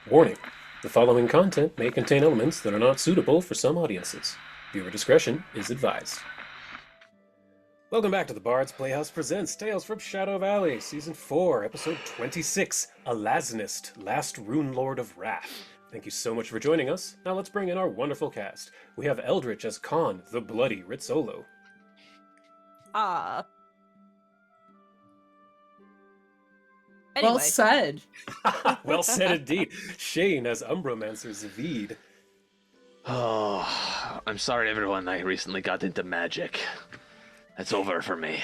Warning: the following content may contain elements that are not suitable for some audiences. Viewer discretion is advised. Welcome back to the Bard's Playhouse Presents Tales from Shadow Valley, Season 4, Episode 26, Alaznist, Last Runelord of Wrath. Thank you so much for joining us. Now let's bring in our wonderful cast. We have Eldritch as Khan, the bloody Rizzolo. Anyway. Well said. Well said indeed. Shane as Umbromancer Zavid. Oh, I'm sorry everyone, I recently got into magic. It's over for me.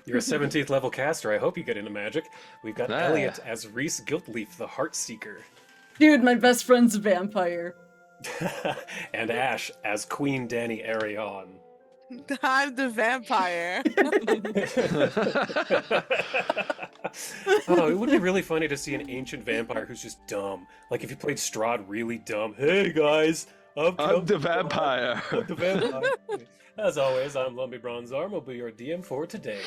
You're a 17th level caster. I hope you get into magic. We've got Elliot as Reese Guiltleaf, the Heartseeker. Dude, my best friend's a vampire. And Ash as Queen Danny Arion. I'm the vampire. Oh, it would be really funny to see an ancient vampire who's just dumb. Like if you played Strahd really dumb. Hey guys, I'm the vampire. I'm the vampire. As always, I'm Lumpy Bronzarm, will be your DM for today.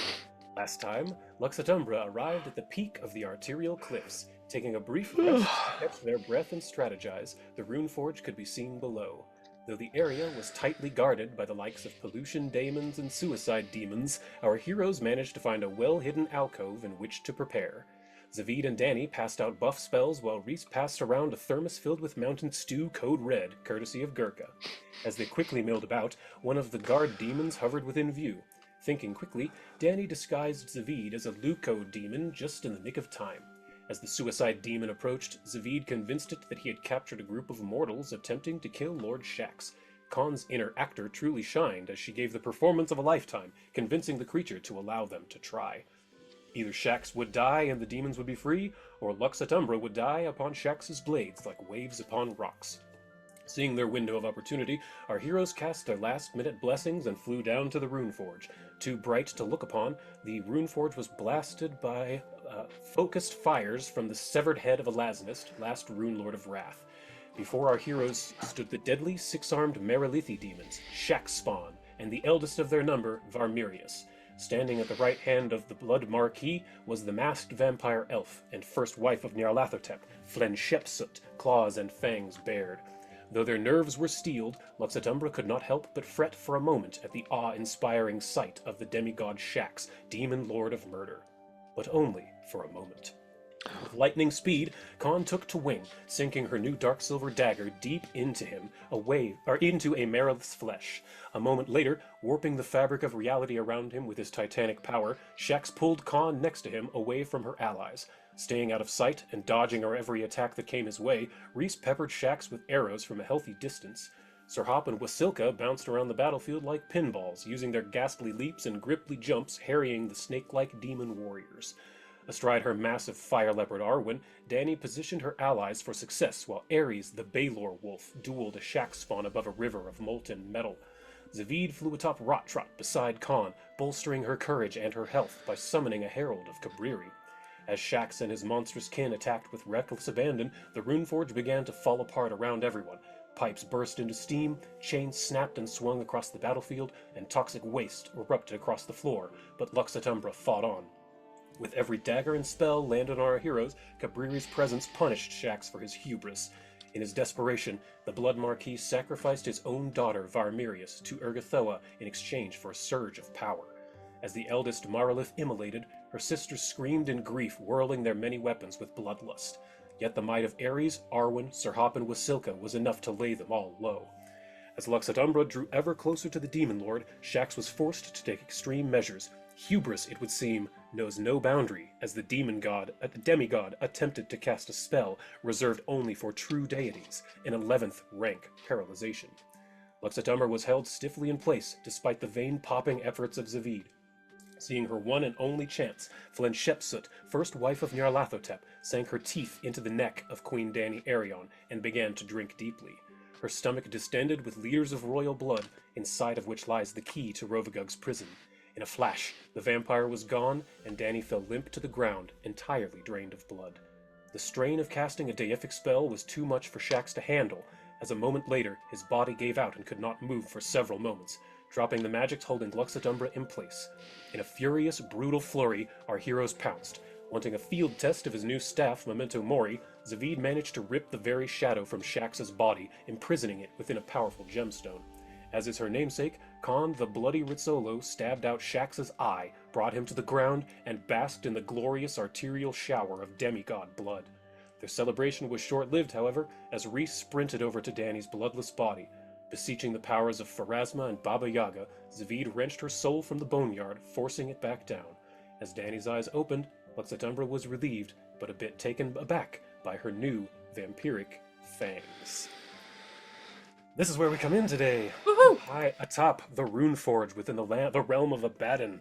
Last time, Lux Et Umbra arrived at the peak of the arterial cliffs. Taking a brief rest to catch their breath and strategize, the Runeforge could be seen below. Though the area was tightly guarded by the likes of pollution daemons and suicide demons, our heroes managed to find a well-hidden alcove in which to prepare. Zavid and Danny passed out buff spells while Reese passed around a thermos filled with mountain stew code red, courtesy of Gurkha. As they quickly milled about, one of the guard demons hovered within view. Thinking quickly, Danny disguised Zavid as a Luco demon just in the nick of time. As the suicide demon approached, Zavid convinced it that he had captured a group of mortals attempting to kill Lord Shax. Khan's inner actor truly shined as she gave the performance of a lifetime, convincing the creature to allow them to try. Either Shax would die and the demons would be free, or Lux Et Umbra would die upon Shax's blades like waves upon rocks. Seeing their window of opportunity, our heroes cast their last-minute blessings and flew down to the Runeforge. Too bright to look upon, the Runeforge was blasted by focused fires from the severed head of Alaznist, last Runelord of Wrath. Before our heroes stood the deadly six-armed Merilithi demons, Shax spawn, and the eldest of their number, Varmirius. Standing at the right hand of the Blood Marquis was the masked vampire elf and first wife of Nyarlathotep, Flenshepsut, claws and fangs bared. Though their nerves were steeled, Lux Et Umbra could not help but fret for a moment at the awe-inspiring sight of the demigod Shax, demon lord of murder. But only for a moment. With lightning speed, Khan took to wing, sinking her new dark silver dagger deep into him, into a Merilith's flesh. A moment later, warping the fabric of reality around him with his titanic power, Shax pulled Khan next to him away from her allies. Staying out of sight and dodging every attack that came his way, Reese peppered Shax with arrows from a healthy distance. Serhop and Wasilka bounced around the battlefield like pinballs, using their ghastly leaps and gripply jumps harrying the snake-like demon warriors. Astride her massive fire leopard Arwen, Danny positioned her allies for success while Ares, the Baelor wolf, dueled a Shax spawn above a river of molten metal. Zavid flew atop Rottrot beside Khan, bolstering her courage and her health by summoning a herald of Cabriri. As Shax and his monstrous kin attacked with reckless abandon, the Runeforge began to fall apart around everyone. Pipes burst into steam, chains snapped and swung across the battlefield, and toxic waste erupted across the floor, but Lux Et Umbra fought on. With every dagger and spell landed on our heroes, Cabriri's presence punished Shax for his hubris. In his desperation, the Blood Marquis sacrificed his own daughter, Varmirius, to Urgathoa in exchange for a surge of power. As the eldest Marilith immolated, her sisters screamed in grief, whirling their many weapons with bloodlust. Yet the might of Ares, Arwen, Serhop, and Wasilka was enough to lay them all low. As Lux Et Umbra drew ever closer to the Demon Lord, Shax was forced to take extreme measures. Hubris, it would seem, knows no boundary, as the demigod attempted to cast a spell reserved only for true deities, an 11th rank paralyzation. Lux Et Umbra was held stiffly in place, despite the vein-popping efforts of Zavid. Seeing her one and only chance, Flenshepsut, first wife of Nyarlathotep, sank her teeth into the neck of Queen Danny Arion and began to drink deeply. Her stomach distended with liters of royal blood, inside of which lies the key to Rovagug's prison. In a flash, the vampire was gone, and Danny fell limp to the ground, entirely drained of blood. The strain of casting a deific spell was too much for Shax to handle, as a moment later his body gave out and could not move for several moments, dropping the magics holding Lux Et Umbra in place. In a furious, brutal flurry, our heroes pounced. Wanting a field test of his new staff, Memento Mori, Zavid managed to rip the very shadow from Shax's body, imprisoning it within a powerful gemstone. As is her namesake, Khan the Bloody Rizzolo stabbed out Shax's eye, brought him to the ground, and basked in the glorious arterial shower of demigod blood. Their celebration was short-lived, however, as Reese sprinted over to Danny's bloodless body. Beseeching the powers of Pharasma and Baba Yaga, Zavid wrenched her soul from the boneyard, forcing it back down. As Danny's eyes opened, Lux Et Umbra was relieved, but a bit taken aback by her new vampiric fangs. This is where we come in today. Woohoo! High atop the Rune Forge within the realm of Abaddon.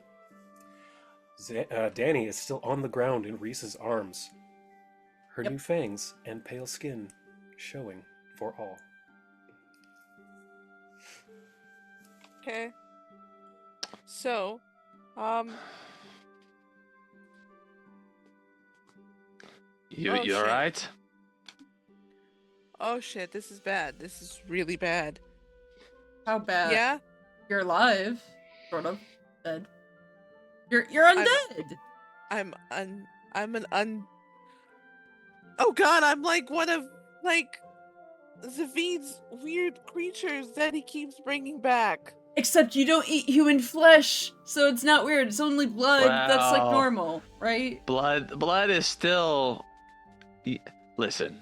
Danny is still on the ground in Reese's arms. Her new fangs and pale skin showing for all. Okay. So, You Oh, shit. alright? oh shit, this is bad. This is really bad. How bad? Yeah? You're alive. Sort of. Dead. You're undead! Oh god, I'm like one of, like, Zavid's weird creatures that he keeps bringing back. Except you don't eat human flesh, so it's not weird. It's only blood. That's like Well, normal, right? Blood is still... Listen,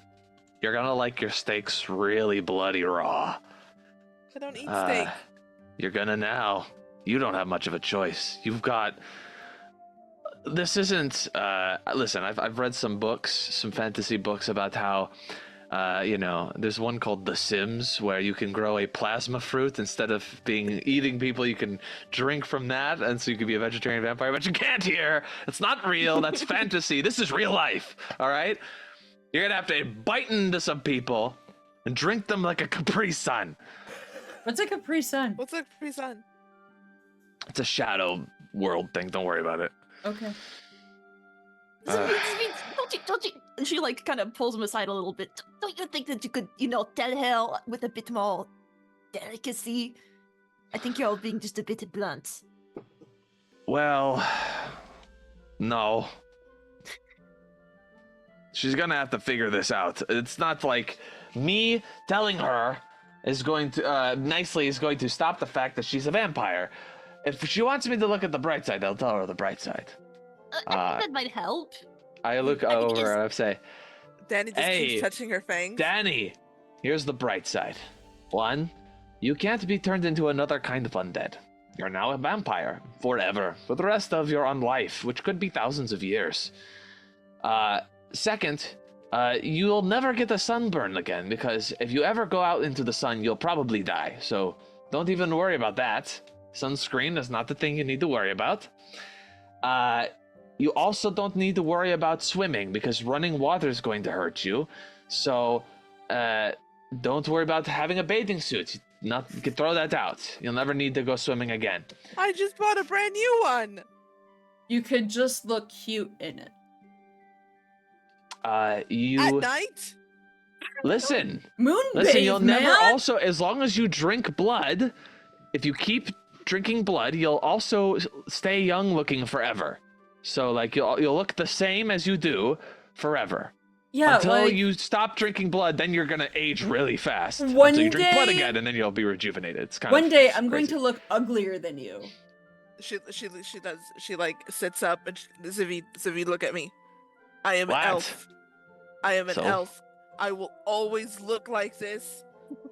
you're gonna like your steaks really bloody raw. I don't eat steak. You're gonna now. You don't have much of a choice. You've got... This isn't... Listen, I've read some books, some fantasy books about how, there's one called The Sims, where you can grow a plasma fruit. Instead of eating people, you can drink from that, and so you could be a vegetarian vampire, but you can't here. It's not real. That's fantasy. This is real life, all right? You're gonna have to bite into some people and drink them like a Capri Sun. What's a Capri Sun? What's a Capri Sun? It's a shadow world thing. Don't worry about it. Okay. Don't you, and she like kind of pulls him aside a little bit. Don't you think that you could, tell her with a bit more delicacy? I think you're all being just a bit blunt. Well, no. She's gonna have to figure this out. It's not like me telling her is going to, nicely is going to stop the fact that she's a vampire. If she wants me to look at the bright side, I'll tell her the bright side. I think that might help. I look I think over and I say, Danny just Hey, keeps touching her fangs. Danny, here's the bright side. One, you can't be turned into another kind of undead. You're now a vampire, forever, for the rest of your life, which could be thousands of years. Second, you'll never get a sunburn again, because if you ever go out into the sun, you'll probably die. So don't even worry about that. Sunscreen is not the thing you need to worry about. You also don't need to worry about swimming, because running water is going to hurt you. So don't worry about having a bathing suit. You can throw that out. You'll never need to go swimming again. I just bought a brand new one. You could just look cute in it. At night? Listen. Moonbathe, Listen, you'll man! never also, as long as you drink blood, if you keep drinking blood, you'll also stay young looking forever. So, like, you'll look the same as you do forever. Yeah, Until like, you stop drinking blood, then you're gonna age really fast. One Until you drink blood day- again, and then you'll be rejuvenated. It's kind one of day I'm going crazy. to look uglier than you. She does. She like sits up and Zavid, look at me. I am What? an elf. I am an So? elf. I will always look like this.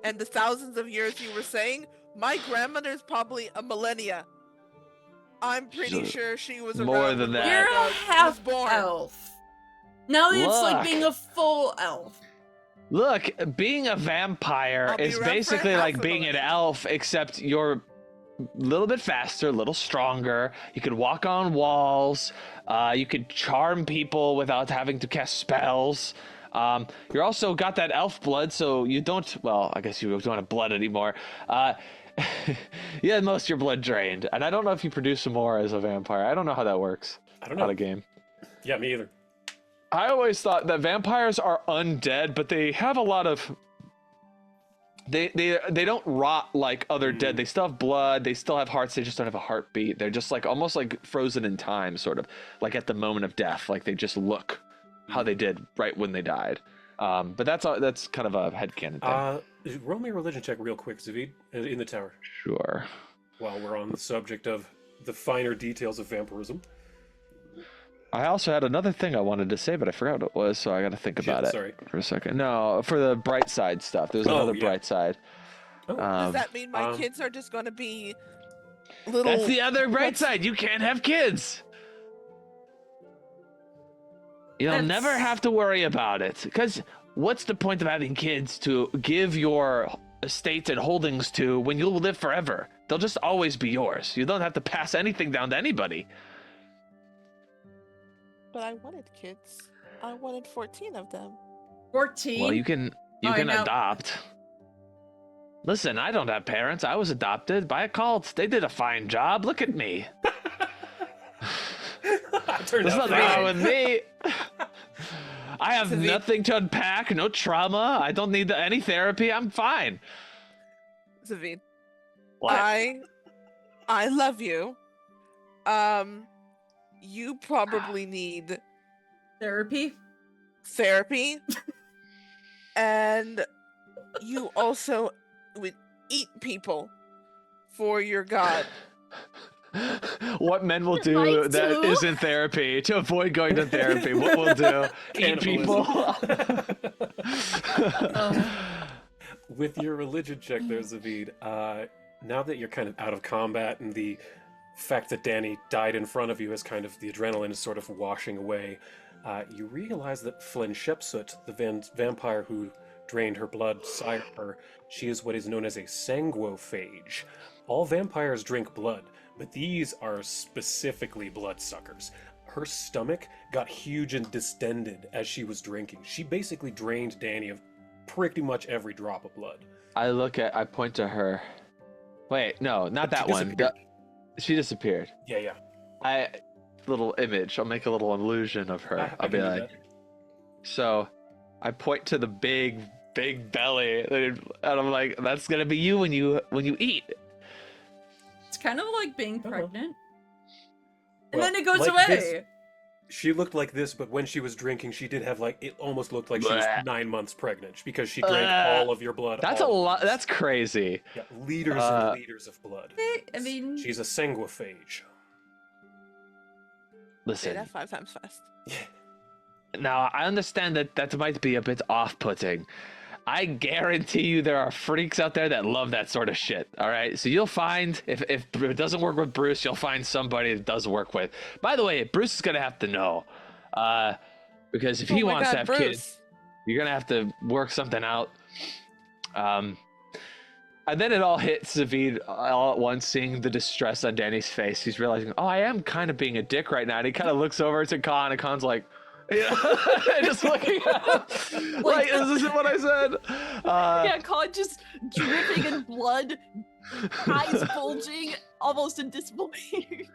And the thousands of years you were saying, my grandmother's probably a millennia. I'm pretty So, sure she was more around than when that. You're I a was half born. elf. Now it's like Look. being a full elf. Look, being a vampire I'll be is around for basically half like a being an millennium. elf, except you're a little bit faster, a little stronger. You could walk on walls. You could charm people without having to cast spells. You're also got that elf blood, so you don't. Well, I guess you don't have blood anymore. You had most of your blood drained, and I don't know if you produce some more as a vampire. I don't know how that works. I don't know. Out of game. Yeah, me either. I always thought that vampires are undead, but they have a lot of They don't rot like other dead. They still have blood. They still have hearts. They just don't have a heartbeat. They're just like almost like frozen in time, sort of like at the moment of death. Like they just look how they did right when they died. But that's kind of a headcanon thing. Roll me a religion check real quick, Zavid, in the tower. Sure. While we're on the subject of the finer details of vampirism. I also had another thing I wanted to say, but I forgot what it was, so I got to think about it for a second. No, for the bright side stuff. There's another bright side. Oh. Does that mean my kids are just going to be little... That's the other bright side. You can't have kids. You'll never have to worry about it. Because what's the point of having kids to give your estate and holdings to when you'll live forever? They'll just always be yours. You don't have to pass anything down to anybody. But I wanted kids. I wanted 14 of them. 14? Well, you can adopt. Listen, I don't have parents. I was adopted by a cult. They did a fine job. Look at me. There's nothing wrong with me. I have nothing to unpack, no trauma. I don't need any therapy. I'm fine. Zavid. What? I love you. You probably need therapy. And you also would eat people for your god. What men will do that isn't therapy to avoid going to therapy. What we'll do, eat people. With your religion check there, Zavid, now that you're kind of out of combat and the fact that Danny died in front of you as kind of the adrenaline is sort of washing away, you realize that Flynn Shepsut, the vampire who drained her blood, sired her, she is what is known as a sanguophage. All vampires drink blood, but these are specifically bloodsuckers. Her stomach got huge and distended as she was drinking. She basically drained Danny of pretty much every drop of blood. I point to her. Wait, no, not that one. She disappeared. Yeah. Little image. I'll make a little illusion of her. I'll be like, so I point to the big belly, and I'm like, that's gonna be you when you eat. It's kind of like being pregnant. And Well, then it goes like away. this- She looked like this, but when she was drinking, she did have it almost looked like she was 9 months pregnant because she drank all of your blood. That's a lot. That's crazy. Yeah, liters and liters of blood. I mean, She's a sanguophage. Say Listen, that 5 times fast. now I understand that might be a bit off-putting. I guarantee you there are freaks out there that love that sort of shit. All right, so you'll find if it doesn't work with Bruce, you'll find somebody it does work with. By the way, Bruce is gonna have to know, because if he wants to have kids, you're gonna have to work something out. And then it all hits Zavid all at once, seeing the distress on Danny's face. He's realizing, oh, I am kind of being a dick right now. And he kind of looks over to Khan, and Khan's like, yeah, just looking at him. Like, is this what I said? Yeah, Khan just dripping in blood, eyes bulging, almost in disbelief.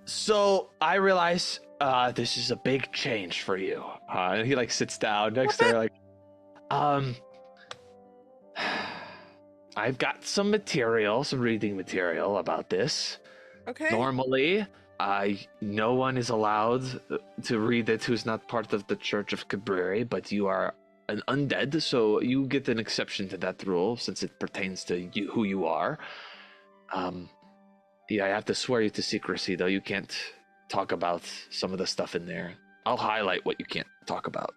So I realize this is a big change for you. And he sits down next to her, like, I've got some reading material about this. Okay. Normally, no one is allowed to read it who's not part of the Church of Cabreri, but you are an undead, so you get an exception to that rule since it pertains to you, who you are. Yeah, I have to swear you to secrecy, though. You can't talk about some of the stuff in there. I'll highlight what you can't talk about.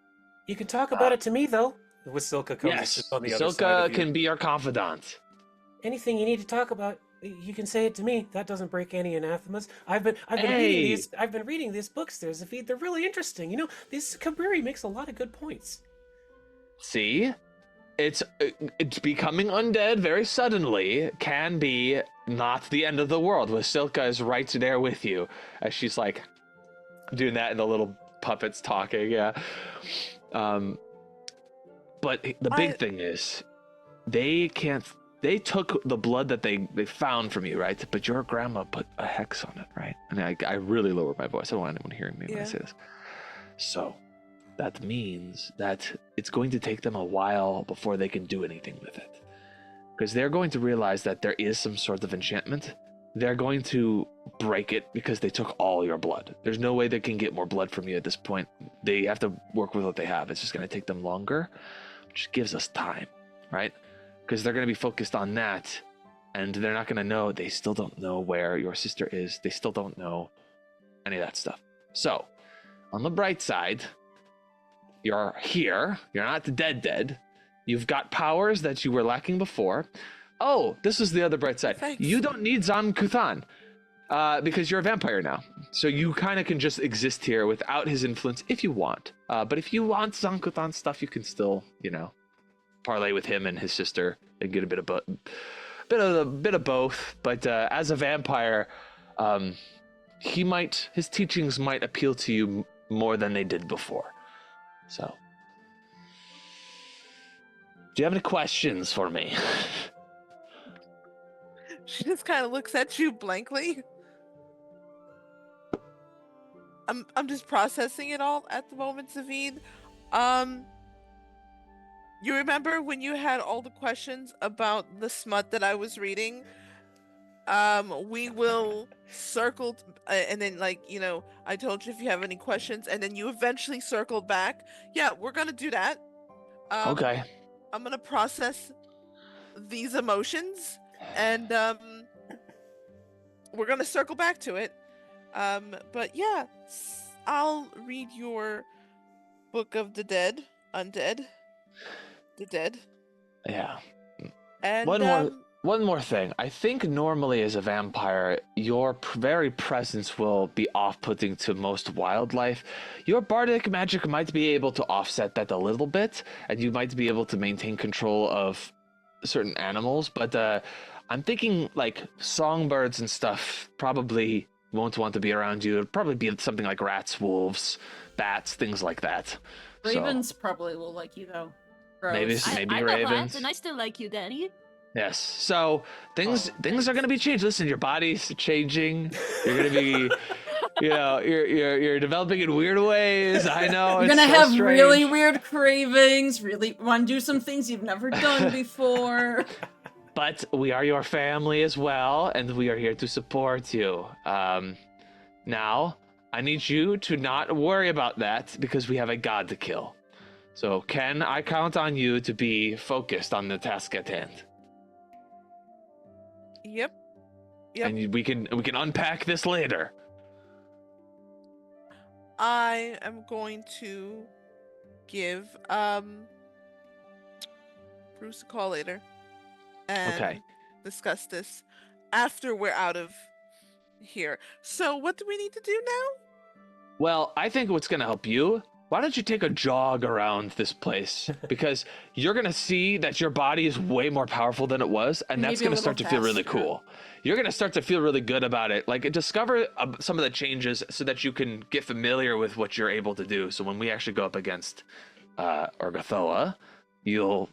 You can talk about it to me, though. With Silka comes Yes, on the other side of Silka you. can be your confidant. Anything you need to talk about, you can say it to me. That doesn't break any anathemas. I've been reading these books there, Zafid. They're really interesting. You know, this Cabreri makes a lot of good points. See? It's becoming undead very suddenly can be not the end of the world. With Silka is right there with you as she's like doing that and the little puppets talking, yeah. But the big thing is they took the blood that they found from you, right? But your grandma put a hex on it, right? And I really lowered my voice. I don't want anyone hearing me when I say this. So that means that it's going to take them a while before they can do anything with it. Because they're going to realize that there is some sort of enchantment. They're going to break it because they took all your blood. There's no way they can get more blood from you at this point. They have to work with what they have. It's just going to take them longer, which gives us time, right? Because they're going to be focused on that, and they're not going to know. They still don't know where your sister is. They still don't know any of that stuff. So, on the bright side, you're here. You're not dead. You've got powers that you were lacking before. Oh, this is the other bright side. Thanks. You don't need Zan Kuthan because you're a vampire now. So you kind of can just exist here without his influence if you want. But if you want Zan Kuthan stuff, you can still, parlay with him and his sister and get a bit of both. But as a vampire, his teachings might appeal to you more than they did before. So, do you have any questions for me? She just kind of looks at you blankly. I'm just processing it all at the moment, Zavid. You remember when you had all the questions about the smut that I was reading? We will circle, and then I told you if you have any questions, and then you eventually circled back. Yeah, we're gonna do that. Okay. I'm gonna process these emotions, and we're gonna circle back to it. But yeah, I'll read your Book of the Dead, Undead, the Dead. Yeah. And One more thing. I think normally as a vampire, your very presence will be off-putting to most wildlife. Your bardic magic might be able to offset that a little bit, and you might be able to maintain control of certain animals, but I'm thinking like songbirds and stuff probably won't want to be around you. It'd probably be something like rats, wolves, bats, things like that. Ravens probably will like you though. Gross. Maybe I'm ravens. a rat, and I still like you, Daddy. Yes. So things are gonna be changed. Listen, your body's changing. You're gonna be, you're developing in weird ways. I know. You're it's gonna so have strange. really weird cravings. Really want to do some things you've never done before. But we are your family as well, and we are here to support you. Now, I need you to not worry about that because we have a god to kill. So, can I count on you to be focused on the task at hand? Yep. And we can unpack this later. I am going to give Bruce a call later and discuss this after we're out of here. So what do we need to do now? Well, I think what's going to help you, why don't you take a jog around this place? Because you're going to see that your body is way more powerful than it was, and that's Maybe a going to start to little feel really faster. cool. You're going to start to feel really good about it. Like, discover some of the changes so that you can get familiar with what you're able to do. So when we actually go up against Orgothoa, you'll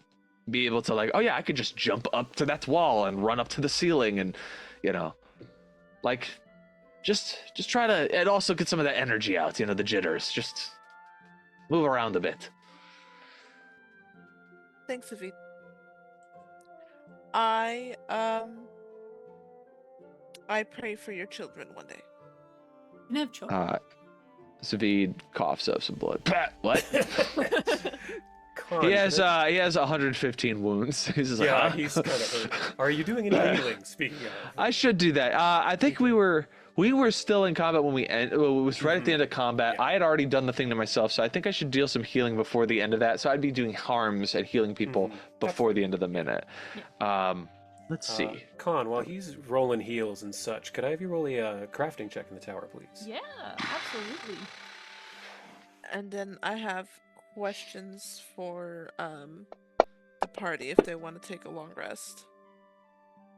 be able to like, oh yeah, I could just jump up to that wall and run up to the ceiling and, just try to, and also get some of that energy out, the jitters. Just move around a bit. Thanks, Savid. I pray for your children one day. You can have children. Savid coughs up some blood. What? Con, he has 115 wounds. He's just yeah, like, he's kind of hurt. Are you doing any healing? Speaking of, I should do that. I think we were still in combat when it was right at the end of combat. Yeah. I had already done the thing to myself, so I think I should deal some healing before the end of that. So I'd be doing harms at healing people before the end of the minute. Let's see. Con, while he's rolling heals and such, could I have you roll a crafting check in the tower, please? Yeah, absolutely. And then I have questions for the party if they want to take a long rest.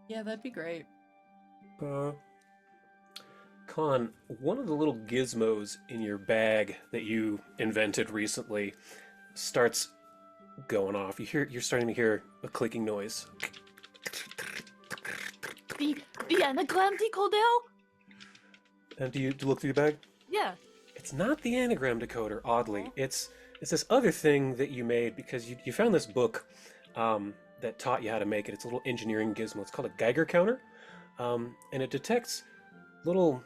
Yeah, that'd be great. Con, one of the little gizmos in your bag that you invented recently starts going off. You're starting to hear a clicking noise. The anagram decoder? And do you look through your bag? Yeah. It's not the anagram decoder, oddly. It's It's this other thing that you made because you found this book that taught you how to make it. It's a little engineering gizmo. It's called a Geiger counter, and it detects little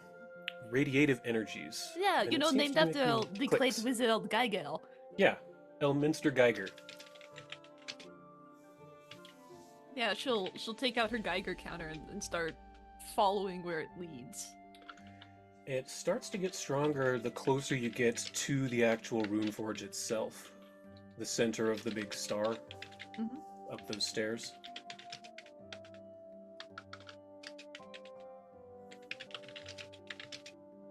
radiative energies. Yeah, and you it know, seems named to be after making the clicks. great wizard Geigel. Yeah, Elminster Geiger. Yeah, she'll take out her Geiger counter and start following where it leads. It starts to get stronger the closer you get to the actual Runeforge itself, the center of the big star up those stairs.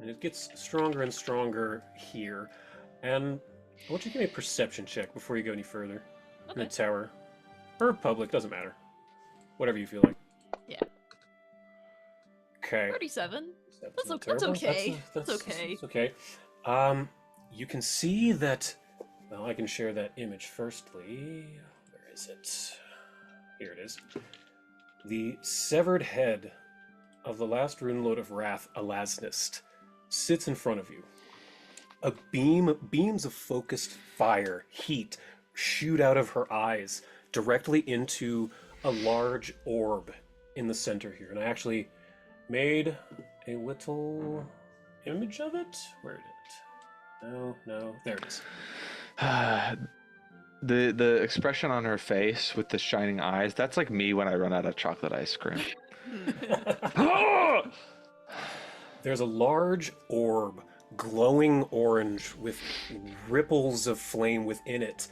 And it gets stronger and stronger here. And I want you to give me a perception check before you go any further. In the Okay. tower. Or public, doesn't matter. Whatever you feel like. Yeah. Okay. 37. That's not That's terrible. okay. That's okay. It's okay. You can see that. Well, I can share that image firstly. Where is it? Here it is. The severed head of the last Runelord of Wrath, Alaznist, sits in front of you. Beams of focused fire, heat, shoot out of her eyes directly into a large orb in the center here. And I actually made a little image of it. Where did it? No, there it is. The expression on her face with the shining eyes, that's like me when I run out of chocolate ice cream. There's a large orb, glowing orange with ripples of flame within it,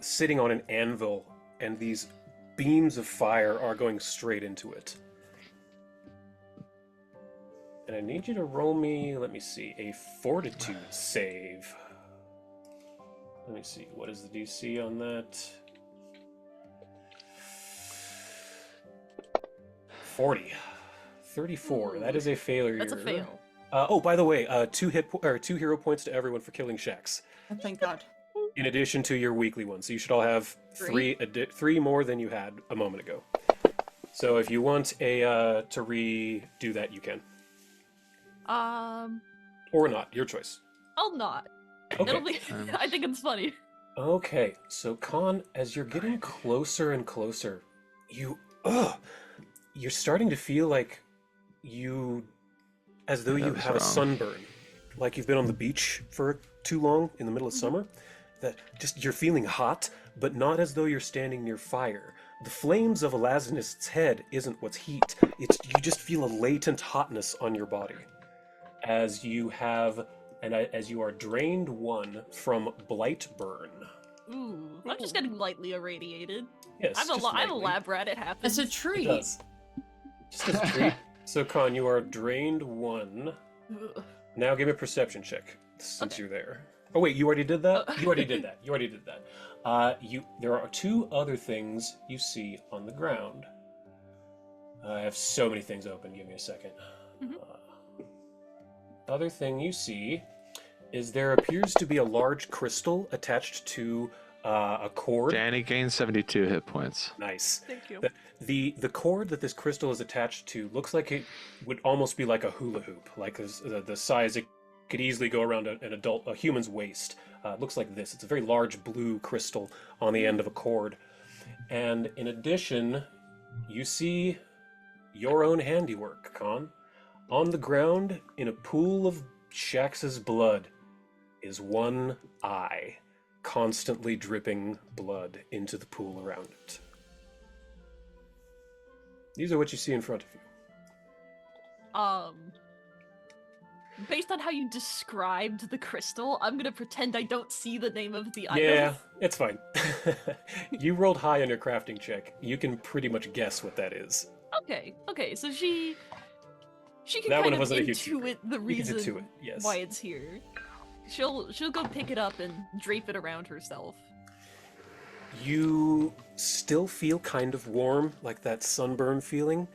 sitting on an anvil, and these beams of fire are going straight into it. And I need you to roll me, let me see, a fortitude save. Let me see, what is the DC on that? 40. 34. Ooh. That is a failure. That's a fail. Oh, by the way, two hero points to everyone for killing Shax, Oh, thank God. in addition to your weekly one. So you should all have three more than you had a moment ago. So if you want to redo that, you can, or not. Your choice. I'll not. Okay. It'll be. I think it's funny. Okay. So Khan, as you're getting closer and closer, you're starting to feel like as though you have a sunburn, like you've been on the beach for too long in the middle of summer. That just you're feeling hot, but not as though you're standing near fire. The flames of Alaznist's head isn't what's heat. You just feel a latent hotness on your body as you are drained 1 from blight burn. Ooh, I'm just getting lightly irradiated. Yes, I'm just a lightly. lab rat. It happens. It's a It treat. does. Just as a treat. So Khan, you are drained 1. Ugh. Now give me a perception check since you're there. Oh wait, you already did that? Oh. You already did that. There are 2 other things you see on the ground. I have so many things open. Give me a second. Other thing you see is there appears to be a large crystal attached to a cord. Danny gained 72 hit points. Nice. Thank you. The cord that this crystal is attached to looks like it would almost be like a hula hoop, like the size it could easily go around a human's waist. It looks like this. It's a very large blue crystal on the end of a cord. And in addition, you see your own handiwork, Khan. On the ground, in a pool of Shax's blood, is one eye, constantly dripping blood into the pool around it. These are what you see in front of you. Based on how you described the crystal, I'm gonna pretend I don't see the name of the item. Yeah, it's fine. You rolled high on your crafting check. You can pretty much guess what that is. Okay, so she can That one kind of wasn't a huge intuit the You can reason intuit, yes. why it's here. She'll go pick it up and drape it around herself. You still feel kind of warm, like that sunburn feeling,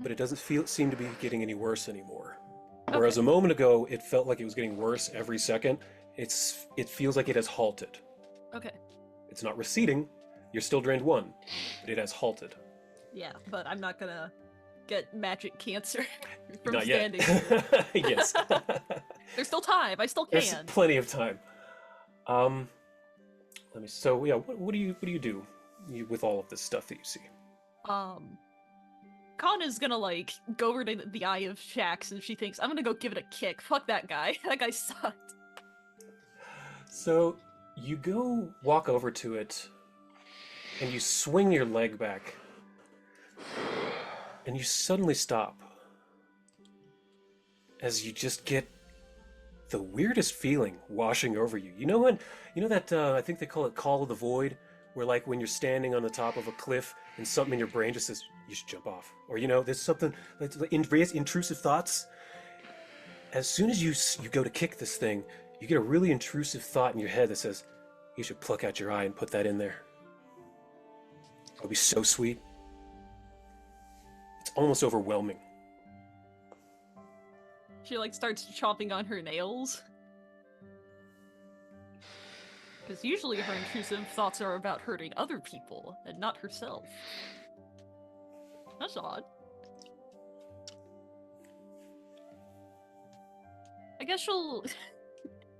but it doesn't seem to be getting any worse anymore. Whereas a moment ago, it felt like it was getting worse every second. It feels like it has halted. Okay. It's not receding. You're still drained 1, but it has halted. Yeah, but I'm not gonna get magic cancer from Not standing. yet. Yes. There's still time. I still There's can. plenty of time. Let me. So yeah, what do you do with all of this stuff that you see? Con is gonna like go over to the Eye of Shax, and she thinks, I'm gonna go give it a kick. Fuck that guy. That guy sucked. So you go walk over to it, and you swing your leg back, and you suddenly stop as you just get the weirdest feeling washing over you. You know that I think they call it Call of the Void, where like when you're standing on the top of a cliff and something in your brain just says you should jump off, or there's something like intrusive thoughts. As soon as you go to kick this thing, you get a really intrusive thought in your head that says you should pluck out your eye and put that in there. It'll be so sweet. It's almost overwhelming. She like starts chomping on her nails. Because usually her intrusive thoughts are about hurting other people and not herself. That's odd. I guess she'll...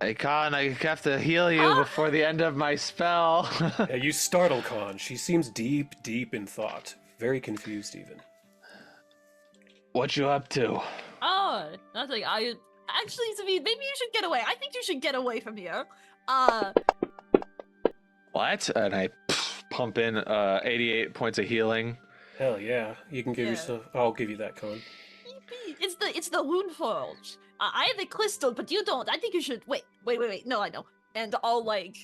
Hey, Khan, I have to heal you before the end of my spell. Yeah, you startle Khan. She seems deep in thought. Very confused even. What you up to? Oh, nothing. Actually, Zavid, maybe you should get away. I think you should get away from here. What? And I pump in 88 points of healing. Hell yeah. You can give yourself... I'll give you that, Khan. It's the wound forge. I have a crystal, but you don't. I think you should... Wait. No, I know. And I'll, like...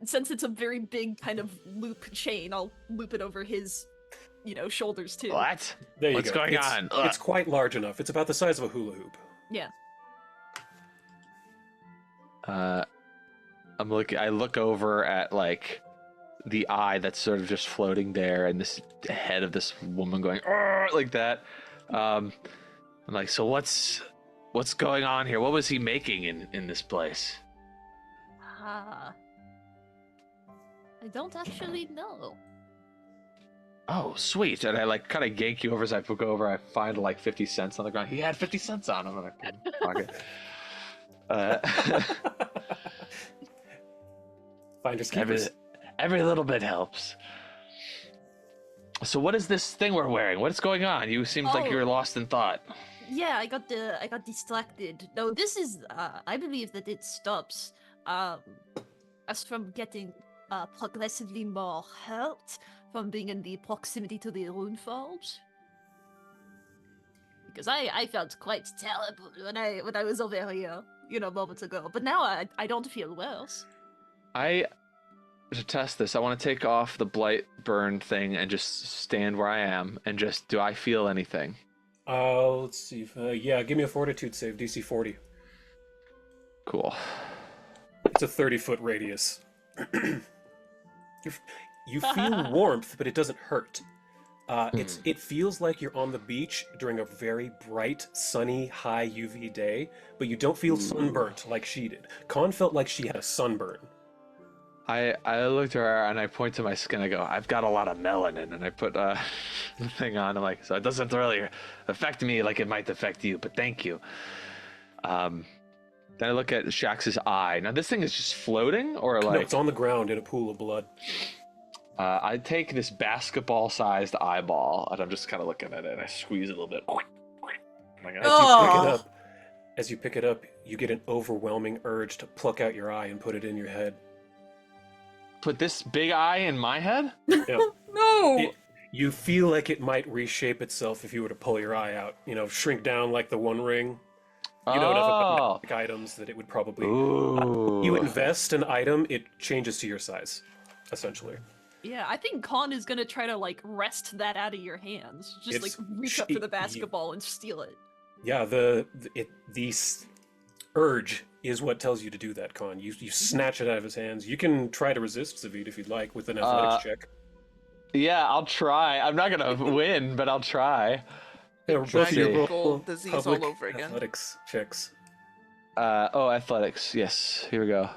since it's a very big kind of loop chain, I'll loop it over his, shoulders, too. What? There you What's go. going on? It's quite large enough. It's about the size of a hula hoop. Yeah. I look over at, like, the eye that's sort of just floating there, and this head of this woman going, like that. I'm like, so what's going on here? What was he making in this place? I don't actually know. Oh, sweet. And I like kind of yank you over as I go over. I find like 50 cents on the ground. He had 50 cents on him, and I put it in my pocket. Finders keepers. Every little bit helps. So what is this thing we're wearing? What is going on? You seemed like you were lost in thought. Yeah, I got distracted. No, this is I believe that it stops us from getting progressively more hurt from being in the proximity to the rune forge. Because I felt quite terrible when I was over here, moments ago. But now I don't feel worse. To test this, I want to take off the blight burn thing and just stand where I am and just, do I feel anything? Let's see. Yeah, give me a fortitude save, DC 40. Cool. It's a 30-foot radius. You feel warmth, but it doesn't hurt. It feels like you're on the beach during a very bright, sunny, high UV day, but you don't feel sunburnt like she did. Con felt like she had a sunburn. I looked at her and I point to my skin. I go, I've got a lot of melanin, and I put the thing on. I'm like, so it doesn't really affect me like it might affect you, but thank you. Then I look at Shax's eye. Now this thing is just floating, or like? No, it's on the ground in a pool of blood. I take this basketball-sized eyeball, and I'm just kind of looking at it, and I squeeze it a little bit. As you pick it up, you get an overwhelming urge to pluck out your eye and put it in your head. Put this big eye in my head? Yeah. No! You feel like it might reshape itself if you were to pull your eye out. Shrink down like the One Ring. You know enough about magic items that it would probably... you invest an item, it changes to your size, essentially. Yeah, I think Con is gonna try to, like, wrest that out of your hands. Just, reach up for the basketball and steal it. Yeah, the urge is what tells you to do that, Con. You snatch it out of his hands. You can try to resist, Zavid, if you'd like, with an athletics check. Yeah, I'll try. I'm not gonna win, but I'll try. Yeah, Dragon disease all over again. Athletics checks. Athletics. Yes. Here we go.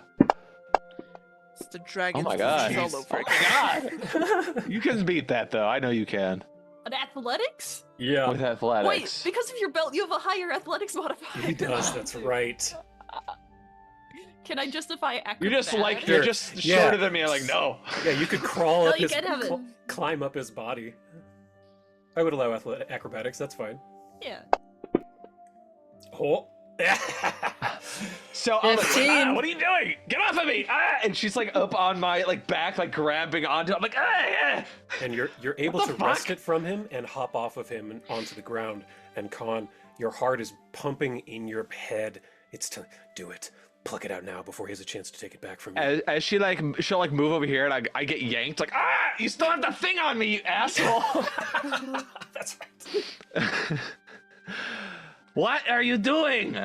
It's the dragon disease all over again. Oh my god! You can beat that, though. I know you can. An athletics? Yeah. With athletics. Wait, because of your belt, you have a higher athletics modifier. He does, that's right. Can I justify acrobatics? You're just like Sure. you're just Yeah. shorter than me. I'm like, no. Yeah, you could crawl No, up you his can't have it. climb up his body. I would allow acrobatics. That's fine. Yeah. Oh. So I'm like, 15. what are you doing? Get off of me! Ah! And she's like up on my like back, like grabbing onto. I'm like, ah! And you're able What to the wrest fuck? it from him and hop off of him and onto the ground. And Khan, your heart is pumping in your head. It's to do it. Pluck it out now before he has a chance to take it back from you. As she'll like move over here, and I get yanked. Like, you still have the thing on me, you asshole! That's right. What are you doing?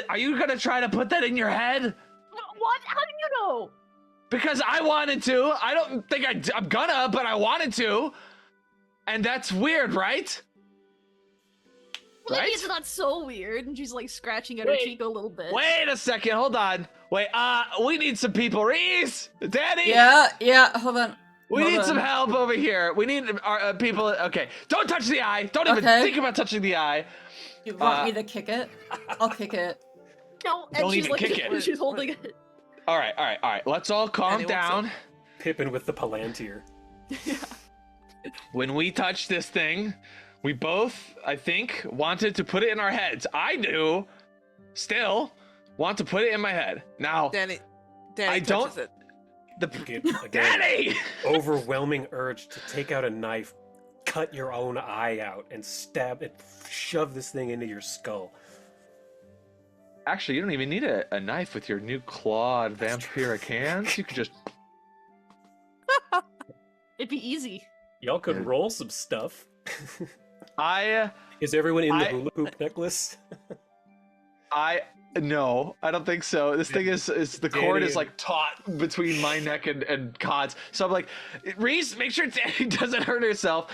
Are you gonna try to put that in your head? What? How do you know? Because I wanted to. I don't think I'm gonna, but I wanted to. And that's weird, right? Well, maybe Right? it's not so weird. And she's like scratching at her Wait. cheek a little bit. Wait a second, hold on. Wait, we need some people. Reese! Danny! Yeah, hold on. We Hold need on. some help over here. We need people. Okay, don't touch the eye. Don't even Okay. think about touching the eye. You want me to kick it? I'll kick it. No, and Don't she's even like, kick it. she's holding it. All right. Let's all calm Danny walks down. Pippin with the Palantir. When we touch this thing, we both, I think, wanted to put it in our heads. I do, still, want to put it in my head. Now, Danny I touches don't- it. You get, again, Danny! overwhelming urge to take out a knife, cut your own eye out, and stab it, shove this thing into your skull. Actually, you don't even need a knife with your new clawed vampiric hands. You could just... It'd be easy. Y'all could Yeah. roll some stuff. Is everyone in the I- hula hoop necklace? No, I don't think so. This thing is the cord Danny is like taut between my neck and Cod's. So I'm like, Reese, make sure Danny doesn't hurt herself.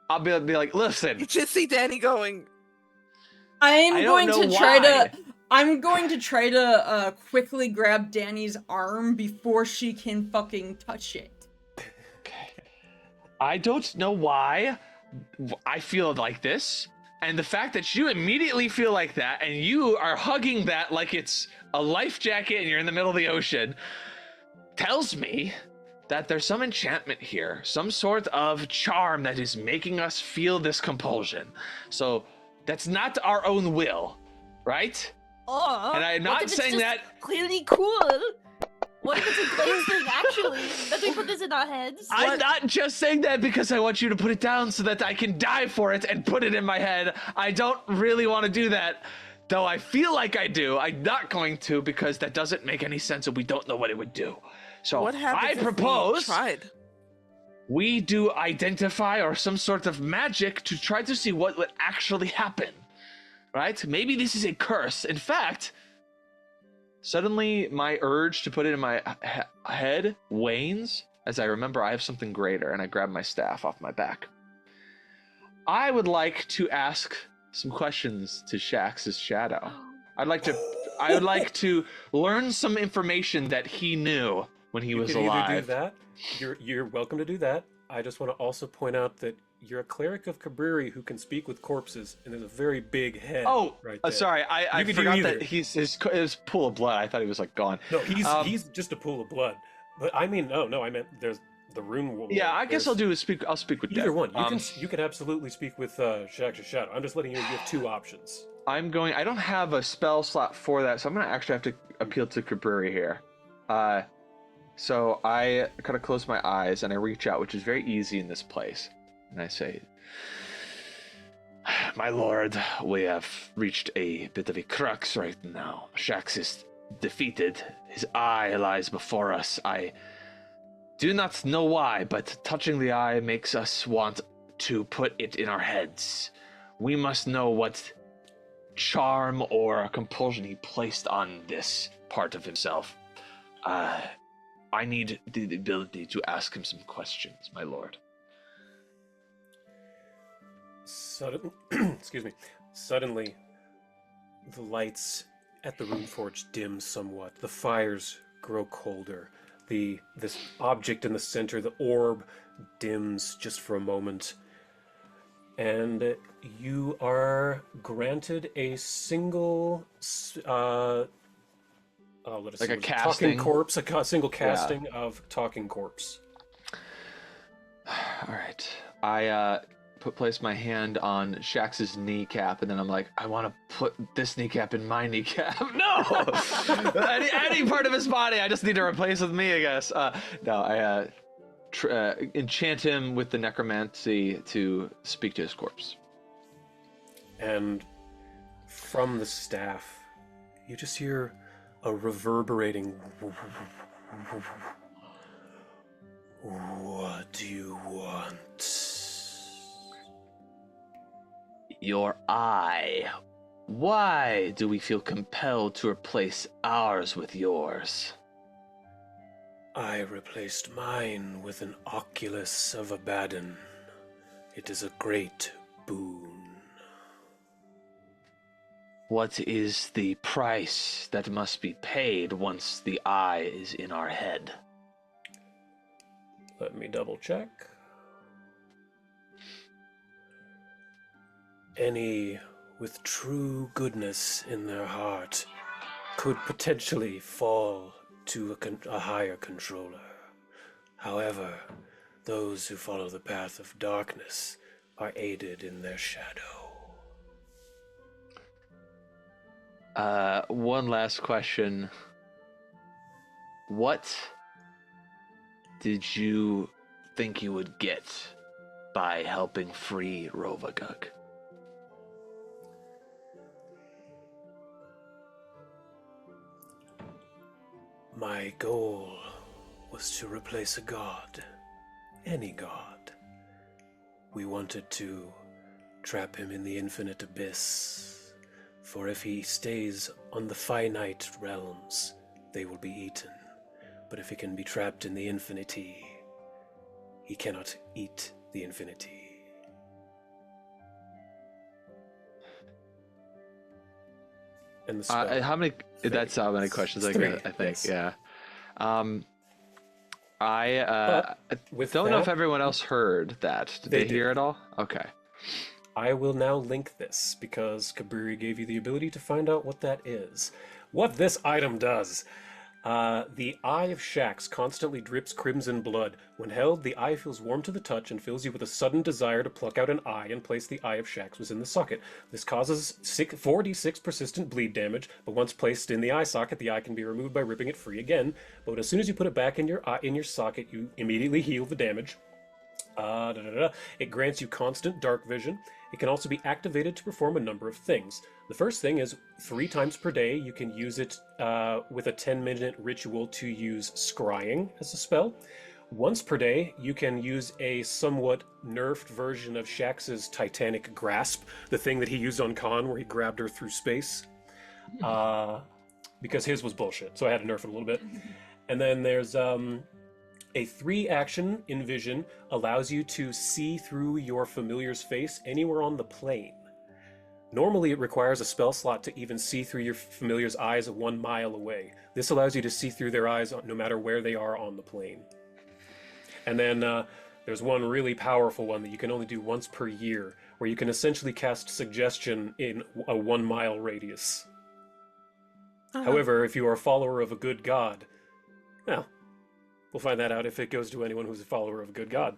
I'll be like, listen, You just see Danny going. I'm I going don't to know try why. to. I'm going to try to quickly grab Danny's arm before she can fucking touch it. I don't know why I feel like this. And the fact that you immediately feel like that and you are hugging that like it's a life jacket and you're in the middle of the ocean tells me that there's some enchantment here, some sort of charm that is making us feel this compulsion. So that's not our own will, right? Oh, And I'm what not if it's saying just that- clearly cool. What if it's a great thing, actually? That we put this in our heads? I'm not just saying that because I want you to put it down so that I can die for it and put it in my head. I don't really want to do that, though I feel like I do. I'm not going to because that doesn't make any sense and we don't know what it would do. So What happens I if we propose tried? we do identify or some sort of magic to try to see what would actually happen. Right? Maybe this is a curse. In fact, suddenly my urge to put it in my head wanes as I remember I have something greater and I grab my staff off my back. I would like to ask some questions to Shax's shadow. I would like to learn some information that he knew when he You was could either alive. do that. You're welcome to do that. I just want to also point out that you're a cleric of Cabriri who can speak with corpses, and there's a very big head. Oh, right there. sorry, I You could do forgot either. that his pool of blood. I thought he was like gone. No, he's Um, just a pool of blood. But I mean, no, I meant there's the rune. Yeah, I guess I'll there's- speak with either Dev. one. You can absolutely speak with Shax's shadow. I'm just letting you know you have two options. I don't have a spell slot for that, so I'm gonna actually have to appeal to Cabriri here. So I kind of close my eyes and I reach out, which is very easy in this place. And I say, my lord, we have reached a bit of a crux right now. Shax is defeated. His eye lies before us. I do not know why, but touching the eye makes us want to put it in our heads. We must know what charm or compulsion he placed on this part of himself. I need the ability to ask him some questions, my lord. Excuse me. Suddenly, the lights at the Runeforge dim somewhat. The fires grow colder. This object in the center, the orb, dims just for a moment. And you are granted a single let us Like see, a was it casting? Talking corpse, single casting of talking corpse. All right. I place my hand on Shax's kneecap, and then I'm like, I want to put this kneecap in my kneecap. No! any part of his body, I just need to replace with me, I guess. No, I enchant him with the necromancy to speak to his corpse. And from the staff, you just hear a reverberating. What do you want? Your eye. Why do we feel compelled to replace ours with yours? I replaced mine with an Oculus of Abaddon. It is a great boon. What is the price that must be paid once the eye is in our head? Let me double check. Any with true goodness in their heart could potentially fall to a higher controller. However, those who follow the path of darkness are aided in their shadow. One last question. What did you think you would get by helping free Rovagug? My goal was to replace a god. Any god. We wanted to trap him in the infinite abyss. For if he stays on the finite realms, they will be eaten. But if he can be trapped in the infinity, he cannot eat the infinity. And the spell. How many? Three. That's how many questions I Three, get. I think. yes. Yeah. I with don't know if that- everyone else heard that. Did They they hear did. it all? Okay. I will now link this because Kaburi gave you the ability to find out what that is. What this item does. The Eye of Shax constantly drips crimson blood. When held, the eye feels warm to the touch and fills you with a sudden desire to pluck out an eye and place the Eye of Shax within the socket. This causes 4d6 persistent bleed damage, but once placed in the eye socket, the eye can be removed by ripping it free again. But as soon as you put it back in your socket, you immediately heal the damage. It grants you constant dark vision. It can also be activated to perform a number of things. The first thing is 3 times per day you can use it with a 10-minute ritual to use scrying as a spell. Once per day you can use a somewhat nerfed version of Shax's Titanic Grasp, the thing that he used on Khan where he grabbed her through space. Because his was bullshit, so I had to nerf it a little bit. And then there's a 3-action Envision allows you to see through your familiar's face anywhere on the plane. Normally, it requires a spell slot to even see through your familiar's eyes 1 mile away. This allows you to see through their eyes no matter where they are on the plane. And then there's one really powerful one that you can only do once per year, where you can essentially cast Suggestion in a 1 mile radius. However, if you are a follower of a good god, well, we'll find that out if it goes to anyone who's a follower of a good god.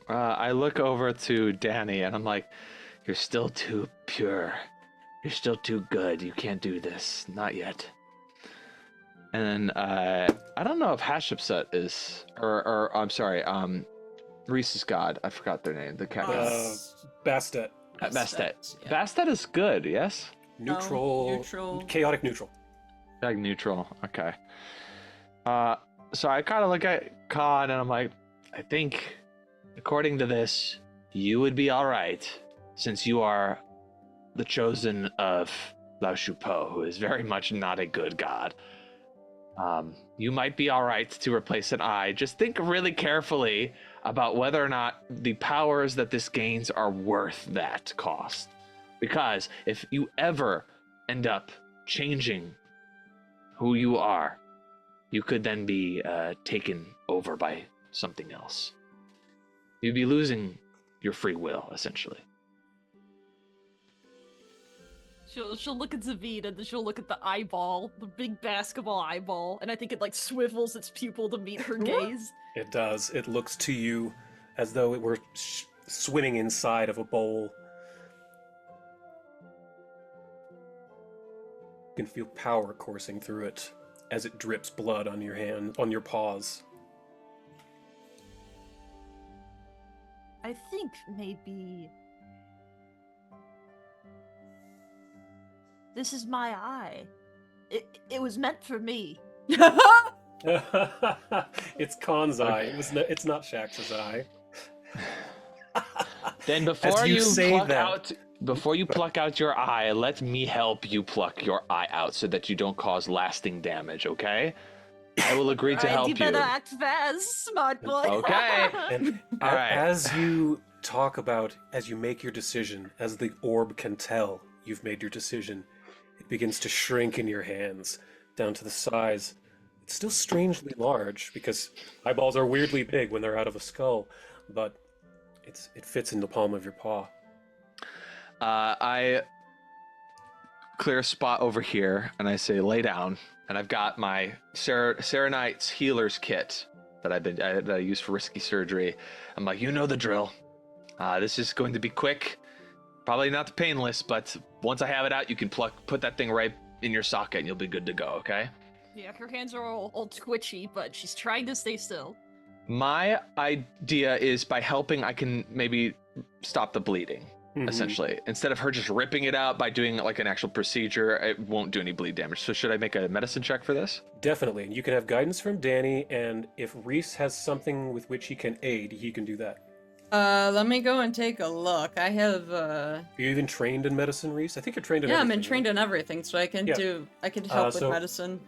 I look over to Danny and I'm like, you're still too pure. You're still too good. You can't do this. Not yet. And then I don't know if Hatshepsut is, or I'm sorry, Reese's god. I forgot their name. The cat. Bastet. Bastet. Yeah. Bastet is good. Yes. Neutral. Neutral. Chaotic neutral. Like neutral. Okay. So I kind of look at Khan and I'm like, I think, according to this, you would be all right since you are the chosen of Lao Shupo, who is very much not a good god. You might be all right to replace an eye. Just think really carefully about whether or not the powers that this gains are worth that cost. Because if you ever end up changing who you are, you could then be taken over by something else. You'd be losing your free will, essentially. She'll look at Zavid and then she'll look at the eyeball, the big basketball eyeball, and I think it like swivels its pupil to meet her gaze. It does. It looks to you as though it were swimming inside of a bowl. You can feel power coursing through it as it drips blood on your hand, on your paws. I think maybe this is my eye. It was meant for me. It's Khan's eye. It's not Shax's eye. Then before you pluck out your eye, let me help you pluck your eye out so that you don't cause lasting damage, okay? I will agree to help you you. better act fast, smart boy. Okay. And All right. as you talk about, as you make your decision, as the orb can tell you've made your decision, it begins to shrink in your hands down to the size. It's still strangely large because eyeballs are weirdly big when they're out of a skull, but it fits in the palm of your paw. I clear a spot over here and I say lay down, and I've got my Serenite's healer's kit that I use for risky surgery. I'm like, you know the drill. This is going to be quick, probably not painless, but once I have it out, you can put that thing right in your socket and you'll be good to go, okay? Yeah, her hands are all twitchy, but she's trying to stay still. My idea is by helping, I can maybe stop the bleeding, essentially. Instead of her just ripping it out by doing like an actual procedure, it won't do any bleed damage. So should I make a medicine check for this? Definitely. And you can have guidance from Danny, and if Reese has something with which he can aid, he can do that. Let me go and take a look. I have, Are you even trained in medicine, Reese? I think you're trained in everything. I'm trained in everything, so I can I can help with so medicine.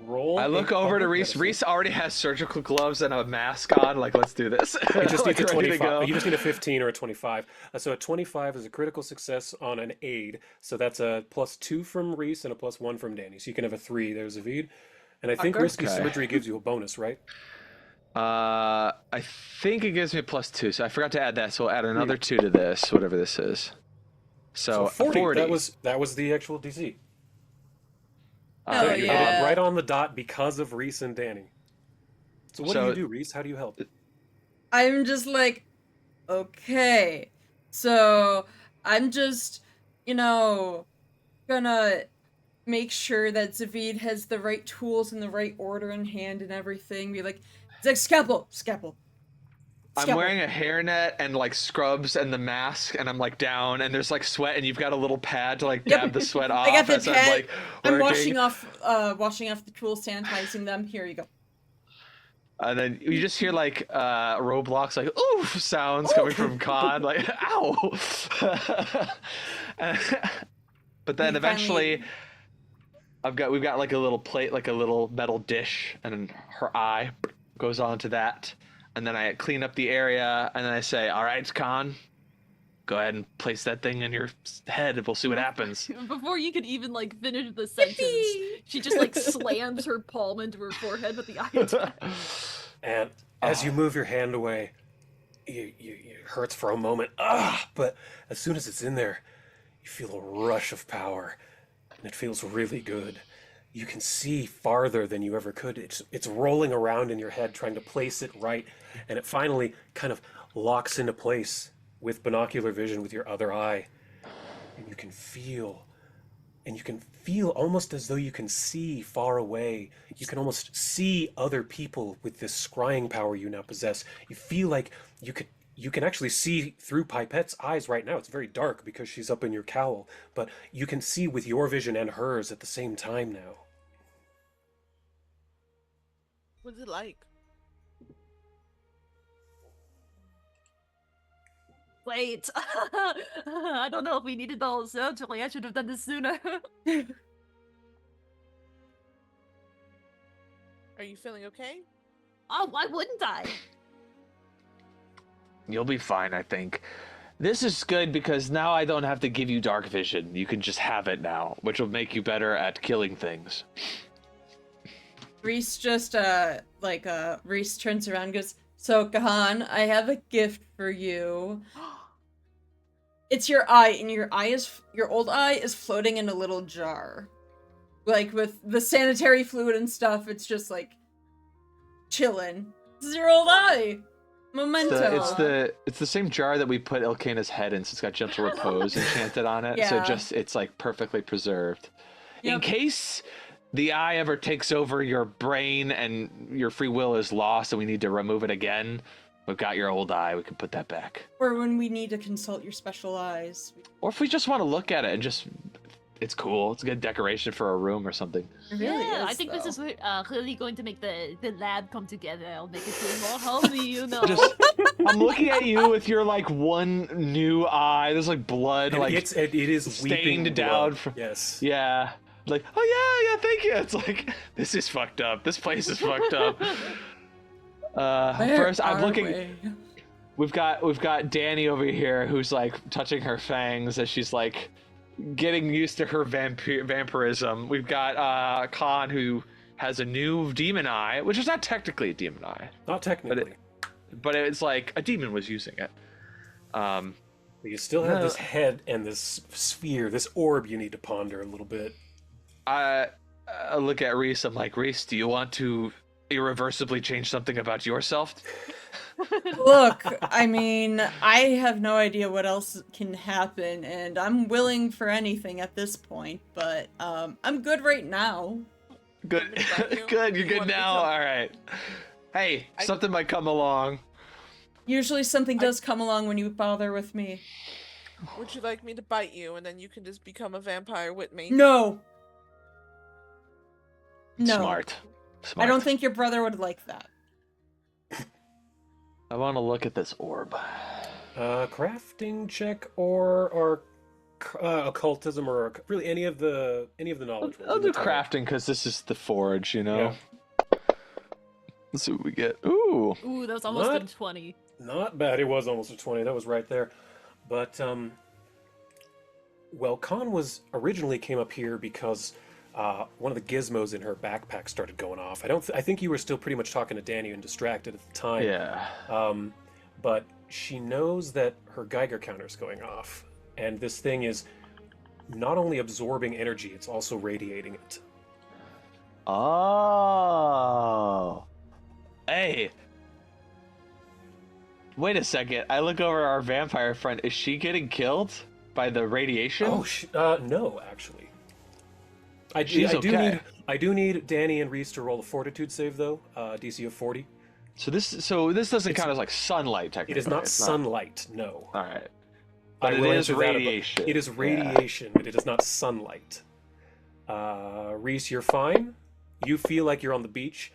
Roll. I look over to Reese. medicine. Reese already has surgical gloves and a mask on. Like, let's do this. You just need Like, a ready to 25. go. You just need a 15 or a 25. So a 25 is a critical success on an aid. So that's a +2 from Reese and a +1 from Danny. So you can have a 3. There's Avid. And I think risky Okay. surgery gives you a bonus, right? I think it gives me a +2, so I forgot to add that. So we'll add another 2 to this, whatever this is. So 40. That was the actual DC. Hell You hit yeah. it right on the dot because of Reese and Danny. So what do you do, Reese? How do you help? I'm just like, okay. So I'm just, gonna make sure that Zavid has the right tools in the right order in hand and everything. Be like, it's like scalpel. I'm wearing a hairnet and like scrubs and the mask, and I'm like down, and there's like sweat, and you've got a little pad to like dab the sweat off. I got the as pad. I'm like I'm working. washing off the tools, sanitizing them. Here you go. And then you just hear like Roblox like oof sounds coming from Khan, like ow. But then eventually we've got like a little plate, like a little metal dish, and her eye goes onto that. And then I clean up the area, and then I say, all right, Khan, go ahead and place that thing in your head, and we'll see what happens. Before you could even like finish the sentence, she just like slams her palm into her forehead with the eye attack. And as you move your hand away, it hurts for a moment. But as soon as it's in there, you feel a rush of power, and it feels really good. You can see farther than you ever could. It's rolling around in your head, trying to place it right, and it finally kind of locks into place with binocular vision with your other eye. And you can feel almost as though you can see far away. You can almost see other people with this scrying power you now possess. You feel like you can actually see through Pipette's eyes right now. It's very dark because she's up in your cowl, but you can see with your vision and hers at the same time now. What's it like? Wait, I don't know if we needed the whole surgery. I should have done this sooner. Are you feeling okay? Oh, why wouldn't I? You'll be fine, I think. This is good because now I don't have to give you dark vision. You can just have it now, which will make you better at killing things. Reese just, Reese turns around and goes, so, Kahan, I have a gift for you. It's your eye, and your old eye is floating in a little jar. Like, with the sanitary fluid and stuff, it's just, like, chilling. This is your old eye! Memento! It's the same jar that we put Elkena's head in, so it's got gentle repose enchanted on it. Yeah. So it's like perfectly preserved. Yep. In case the eye ever takes over your brain and your free will is lost and we need to remove it again, we've got your old eye, we can put that back. Or when we need to consult your special eyes. Or if we just want to look at it and just, it's cool. It's a good decoration for a room or something. It really Yeah, is, I think though. this is really going to make the lab come together. I'll make it feel more homey, you know. I'm looking at you with your like one new eye. There's like blood, And like it is stained weeping down. blood. Yes. Yeah. Like, oh yeah, thank you. It's like, this is fucked up. This place is fucked up. First, I'm looking. We've got Danny over here who's like touching her fangs as she's like getting used to her vampirism. We've got Khan who has a new demon eye, which is not technically a demon eye. Not technically. But it's like a demon was using it. But you still have this head and this sphere, this orb you need to ponder a little bit. I look at Reese. I'm like, Reese, do you want to irreversibly change something about yourself? Look, I mean, I have no idea what else can happen, and I'm willing for anything at this point, but I'm good right now. Good. You? Good. You're You good wanna now. become- All right. Hey, something might come along. Usually something does come along when you bother with me. Would you like me to bite you and then you can just become a vampire with me? No! No. Smart. I don't think your brother would like that. I want to look at this orb. Crafting check or occultism or really any of the knowledge. I'll do crafting because this is the forge, you know. Yeah. Let's see what we get. Ooh. Ooh, that was almost What? a 20. Not bad. It was almost a 20. That was right there. But well, Khan was originally came up here because one of the gizmos in her backpack started going off. I think you were still pretty much talking to Danny and distracted at the time. Yeah. But she knows that her Geiger counter's going off, and this thing is not only absorbing energy, it's also radiating it. Oh. Hey. Wait a second. I look over our vampire friend. Is she getting killed by the radiation? Oh, no, actually. I She's okay. do need Danny and Reese to roll a fortitude save though, DC of 40. So this doesn't count as like sunlight technically. It is not It's sunlight, no. All right. I But it will is answer that about- radiation. It is radiation, but it is not sunlight. Reese, you're fine. You feel like you're on the beach.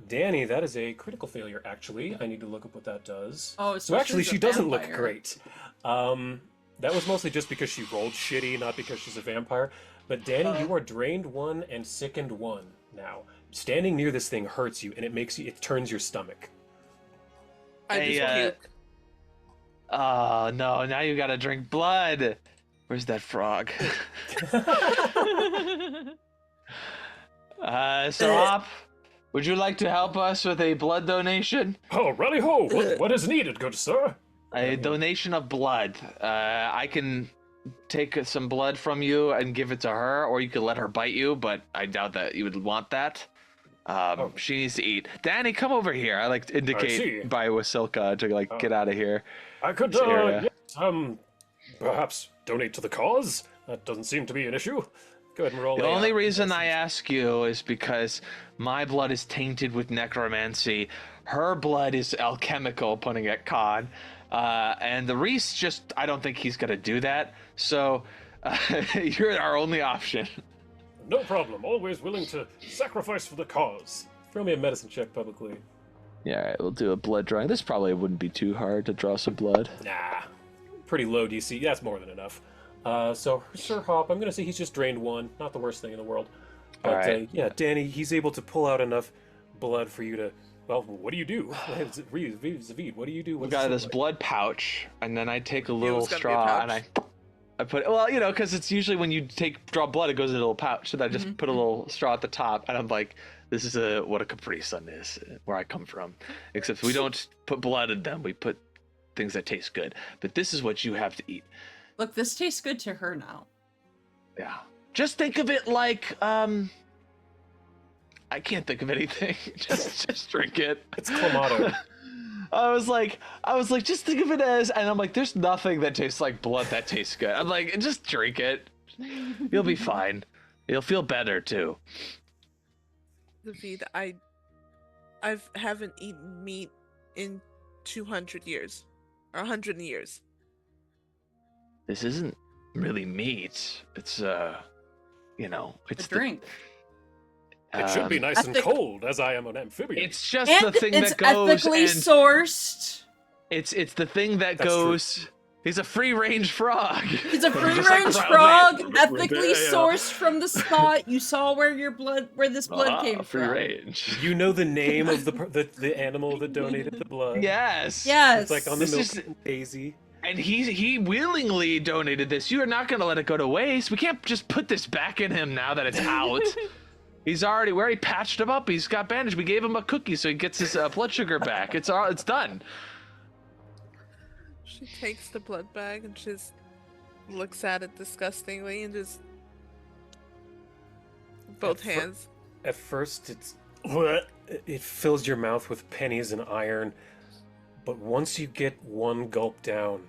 Danny, that is a critical failure, actually. I need to look up what that does. Oh, So actually, she's a she doesn't look vampire. great. That was mostly just because she rolled shitty, not because she's a vampire. But Danny, you are drained 1 and sickened 1 now. Standing near this thing hurts you, and it turns your stomach. I Hey, just puke. Oh no! Now you gotta drink blood. Where's that frog? Sarop, would you like to help us with a blood donation? Oh, rally ho! What is needed, good sir? A donation of blood. I can take some blood from you and give it to her, or you could let her bite you, but I doubt that you would want that. She needs to eat. Danny, come over here. I like to see. indicate by Wasilka to like get out of here. I could, This area. yes, perhaps donate to the cause. That doesn't seem to be an issue. Go ahead and roll. The only reason I ask you is because my blood is tainted with necromancy. Her blood is alchemical, putting it Khan. And the Reese I don't think he's gonna do that. So, you're our only option. No problem. Always willing to sacrifice for the cause. Throw me a medicine check publicly. Yeah, all right, we'll do a blood drawing. This probably wouldn't be too hard to draw some blood. Nah. Pretty low DC. That's more than enough. So, Sir Hop, I'm going to say he's just drained 1. Not the worst thing in the world. But, All right. yeah, Danny, he's able to pull out enough blood for you to... Well, what do you do? Zavid, what do you do? We got this blood pouch, and then I take a It little was gonna be a straw and pouch. I put it, well, you know, because it's usually when you draw blood, it goes in a little pouch. So then I just put a little straw at the top, and I'm like, this is what a Capri Sun is, where I come from. Except we don't put blood in them, we put things that taste good, but this is what you have to eat. Look, this tastes good to her now. Yeah. Just think of it like I can't think of anything. just drink it. It's Clamato. I was like, just think of it as, and I'm like, there's nothing that tastes like blood that tastes good. I'm like, just drink it. You'll be fine. You'll feel better too. David, I haven't eaten meat in 200 years. Or 100 years. This isn't really meat. It's it's A drink. It should be nice and cold, as I am an amphibian. It's just And the thing it's that goes ethically and sourced. it's the thing that That's true. goes. He's a free-range frog. He's a Just free-range like frog, Brown. ethically Yeah. sourced from the spot. You saw where this blood came free from. range. You know the name of the animal that donated the blood? Yes. Yes. It's like on the This milk is- and daisy. And he willingly donated this. You are not going to let it go to waste. We can't just put this back in him now that it's out. We already patched him up. He's got bandaged. We gave him a cookie so he gets his blood sugar back. It's done. She takes the blood bag and just looks at it disgustingly and just both At fir- hands. At first, it fills your mouth with pennies and iron, but once you get one gulp down,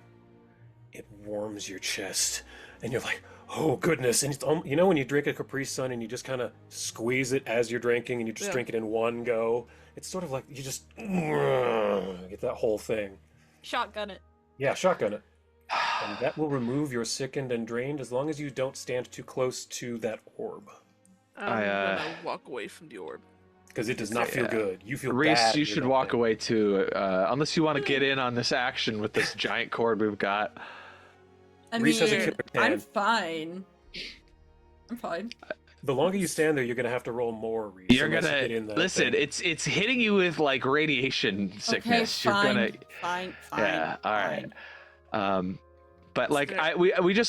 it warms your chest, and you're like, oh goodness! And it's when you drink a Capri Sun and you just kind of squeeze it as you're drinking, and you just drink it in one go. It's sort of like you just get that whole thing. Shotgun it. Yeah, shotgun it. And that will remove your sickened and drained as long as you don't stand too close to that orb. I'm gonna walk away from the orb. Because it does not feel good. You feel Reese, bad. you should walk away too, unless you want to get in on this action with this giant cord we've got. I Reese has a mean, killer I'm tan. fine. I'm fine. The longer you stand there, you're gonna have to roll more, Reese. You're unless gonna you get in that listen. thing. It's hitting you with like radiation sickness. Okay, You're gonna fine. yeah. All right. But like Scared.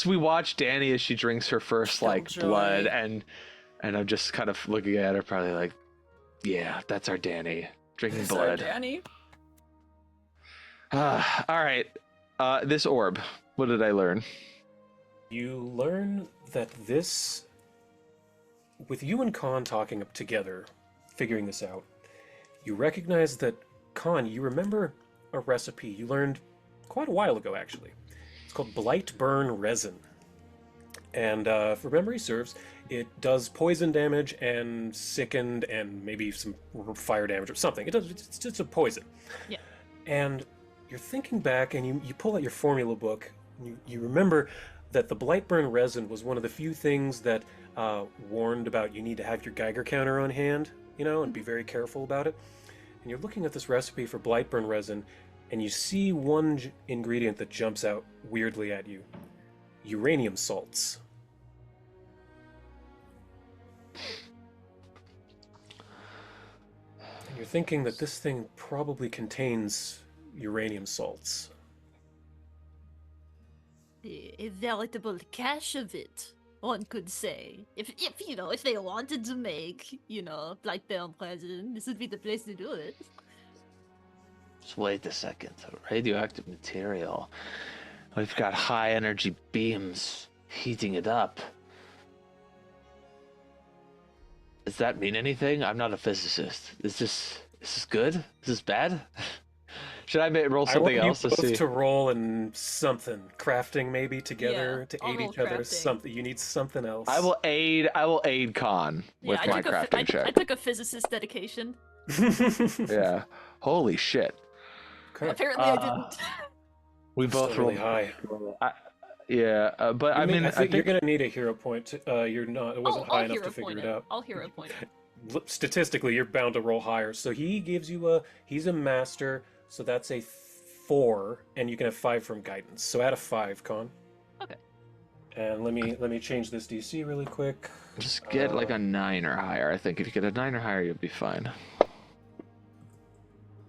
we watched Danny as she drinks her first like Killjoy. blood, and I'm just kind of looking at her, probably like, yeah, that's our Danny drinking Sorry, blood. Danny. All right. This orb. What did I learn? You learn that this, with you and Khan talking up together, figuring this out, you recognize that, Khan, you remember a recipe you learned quite a while ago, actually. It's called Blight Burn Resin. And if memory serves, it does poison damage and sickened and maybe some fire damage or something. It's just a poison. Yeah. And you're thinking back and you pull out your formula book. You remember that the Blightburn resin was one of the few things that warned about you need to have your Geiger counter on hand, and be very careful about it. And you're looking at this recipe for Blightburn resin, and you see one ingredient that jumps out weirdly at you. Uranium salts. And you're thinking that this thing probably contains uranium salts. A veritable cache of it, one could say. If they wanted to make, Blackburn resin, this would be the place to do it. Just wait a second. Radioactive material. We've got high energy beams heating it up. Does that mean anything? I'm not a physicist. Is this good? Is this bad? Should I roll something else I to want you see? both to roll in something, crafting maybe together Yeah, to I'll aid roll each other. crafting. Something you need something else. I will aid Khan with my crafting I check. took a physicist dedication. Yeah. Holy shit. Okay. Apparently I didn't. We Still both really rolled high. Yeah, but I mean, I think you're gonna need a hero point. You're not. It wasn't high I'll enough hero to figure point it out. I'll hero point it. Statistically, you're bound to roll higher. So he gives you he's a master, so that's a 4, and you can have 5 from guidance. So add a 5, Con. Okay. And let me change this DC really quick. just get like a 9 or higher. I think if you get a 9 or higher, you'll be fine.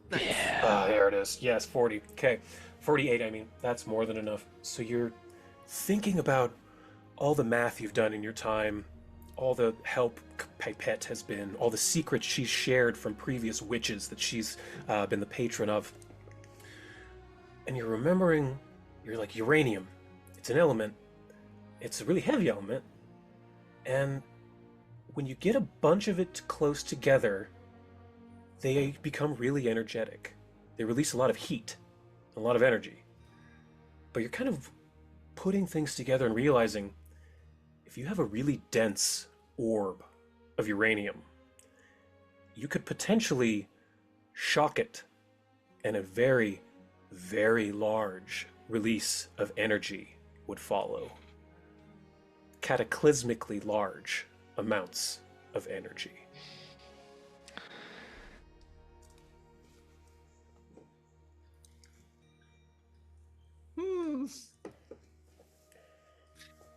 There it is. Yes, 40. Okay. 48, I mean. That's more than enough. So you're thinking about all the math you've done in your time, all the help Pipette has been, all the secrets she's shared from previous witches that she's been the patron of. and you're remembering, you're like, uranium. It's an element. It's a really heavy element. And when you get a bunch of it close together, they become really energetic. They release a lot of heat, a lot of energy. But you're kind of putting things together and realizing if you have a really dense orb of uranium, you could potentially shock it, and a very, very large release of energy would follow. Cataclysmically large amounts of energy.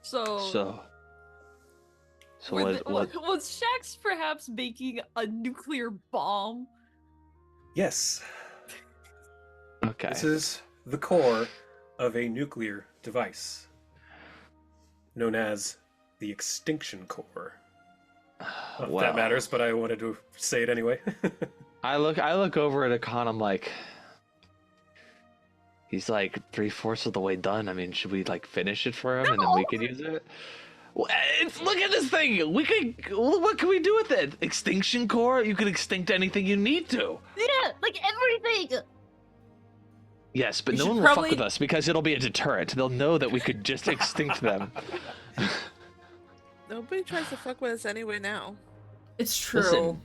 So With- what? Was Shax perhaps making a nuclear bomb? Yes, Okay. this is the core of a nuclear device known as the extinction core. Not that Well, matters, but I wanted to say it anyway. I look over at Akon. I'm like, he's like 3/4 of the way done. I mean, should we like finish it for him and then we could use it? Well, look at this thing. We could. What can we do with it? Extinction core. You can extinct anything you need to. Yeah, like everything. Yes, but We no should one will probably- fuck with us because it'll be a deterrent. They'll know that we could just extinct them. Nobody tries to fuck with us anyway now. It's true. Listen.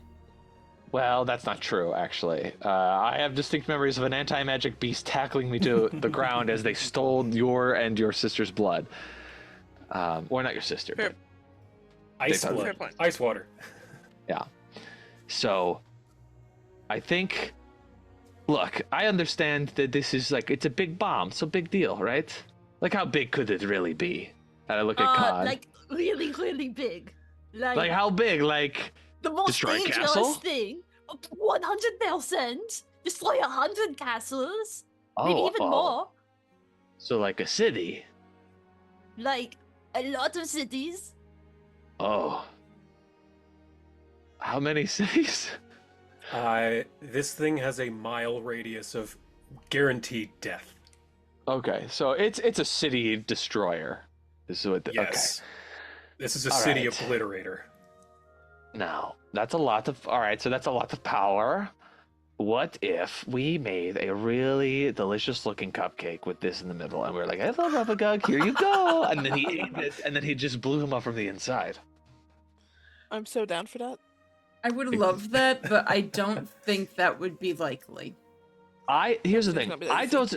Well, that's not true, actually. I have distinct memories of an anti-magic beast tackling me to the ground as they stole your and your sister's blood. Or not your sister, Fair- but Ice Fair blood. point. Ice water. yeah. So, I think... Look, I understand that this is like, it's a big bomb, so big deal, right? Like, how big could it really be? And I look at Khan. Like really, really big. Like, how big? Like, the most destroy a dangerous castle? thing. 100,000. Destroy 100 castles. Maybe even more. So, like a city? Like a lot of cities. Oh. How many cities? This thing has a mile radius of guaranteed death. Okay, so it's a city destroyer. This is what Yes. This is a All city right. obliterator. Okay. Now, that's a lot of so that's a lot of power. What if we made a really delicious looking cupcake with this in the middle and we are like, hello Rubagug, here you go. And then he ate it and then he just blew him up from the inside. I'm so down for that. I would love that, but I don't think that would be likely. Here's the It's thing. not I easy. don't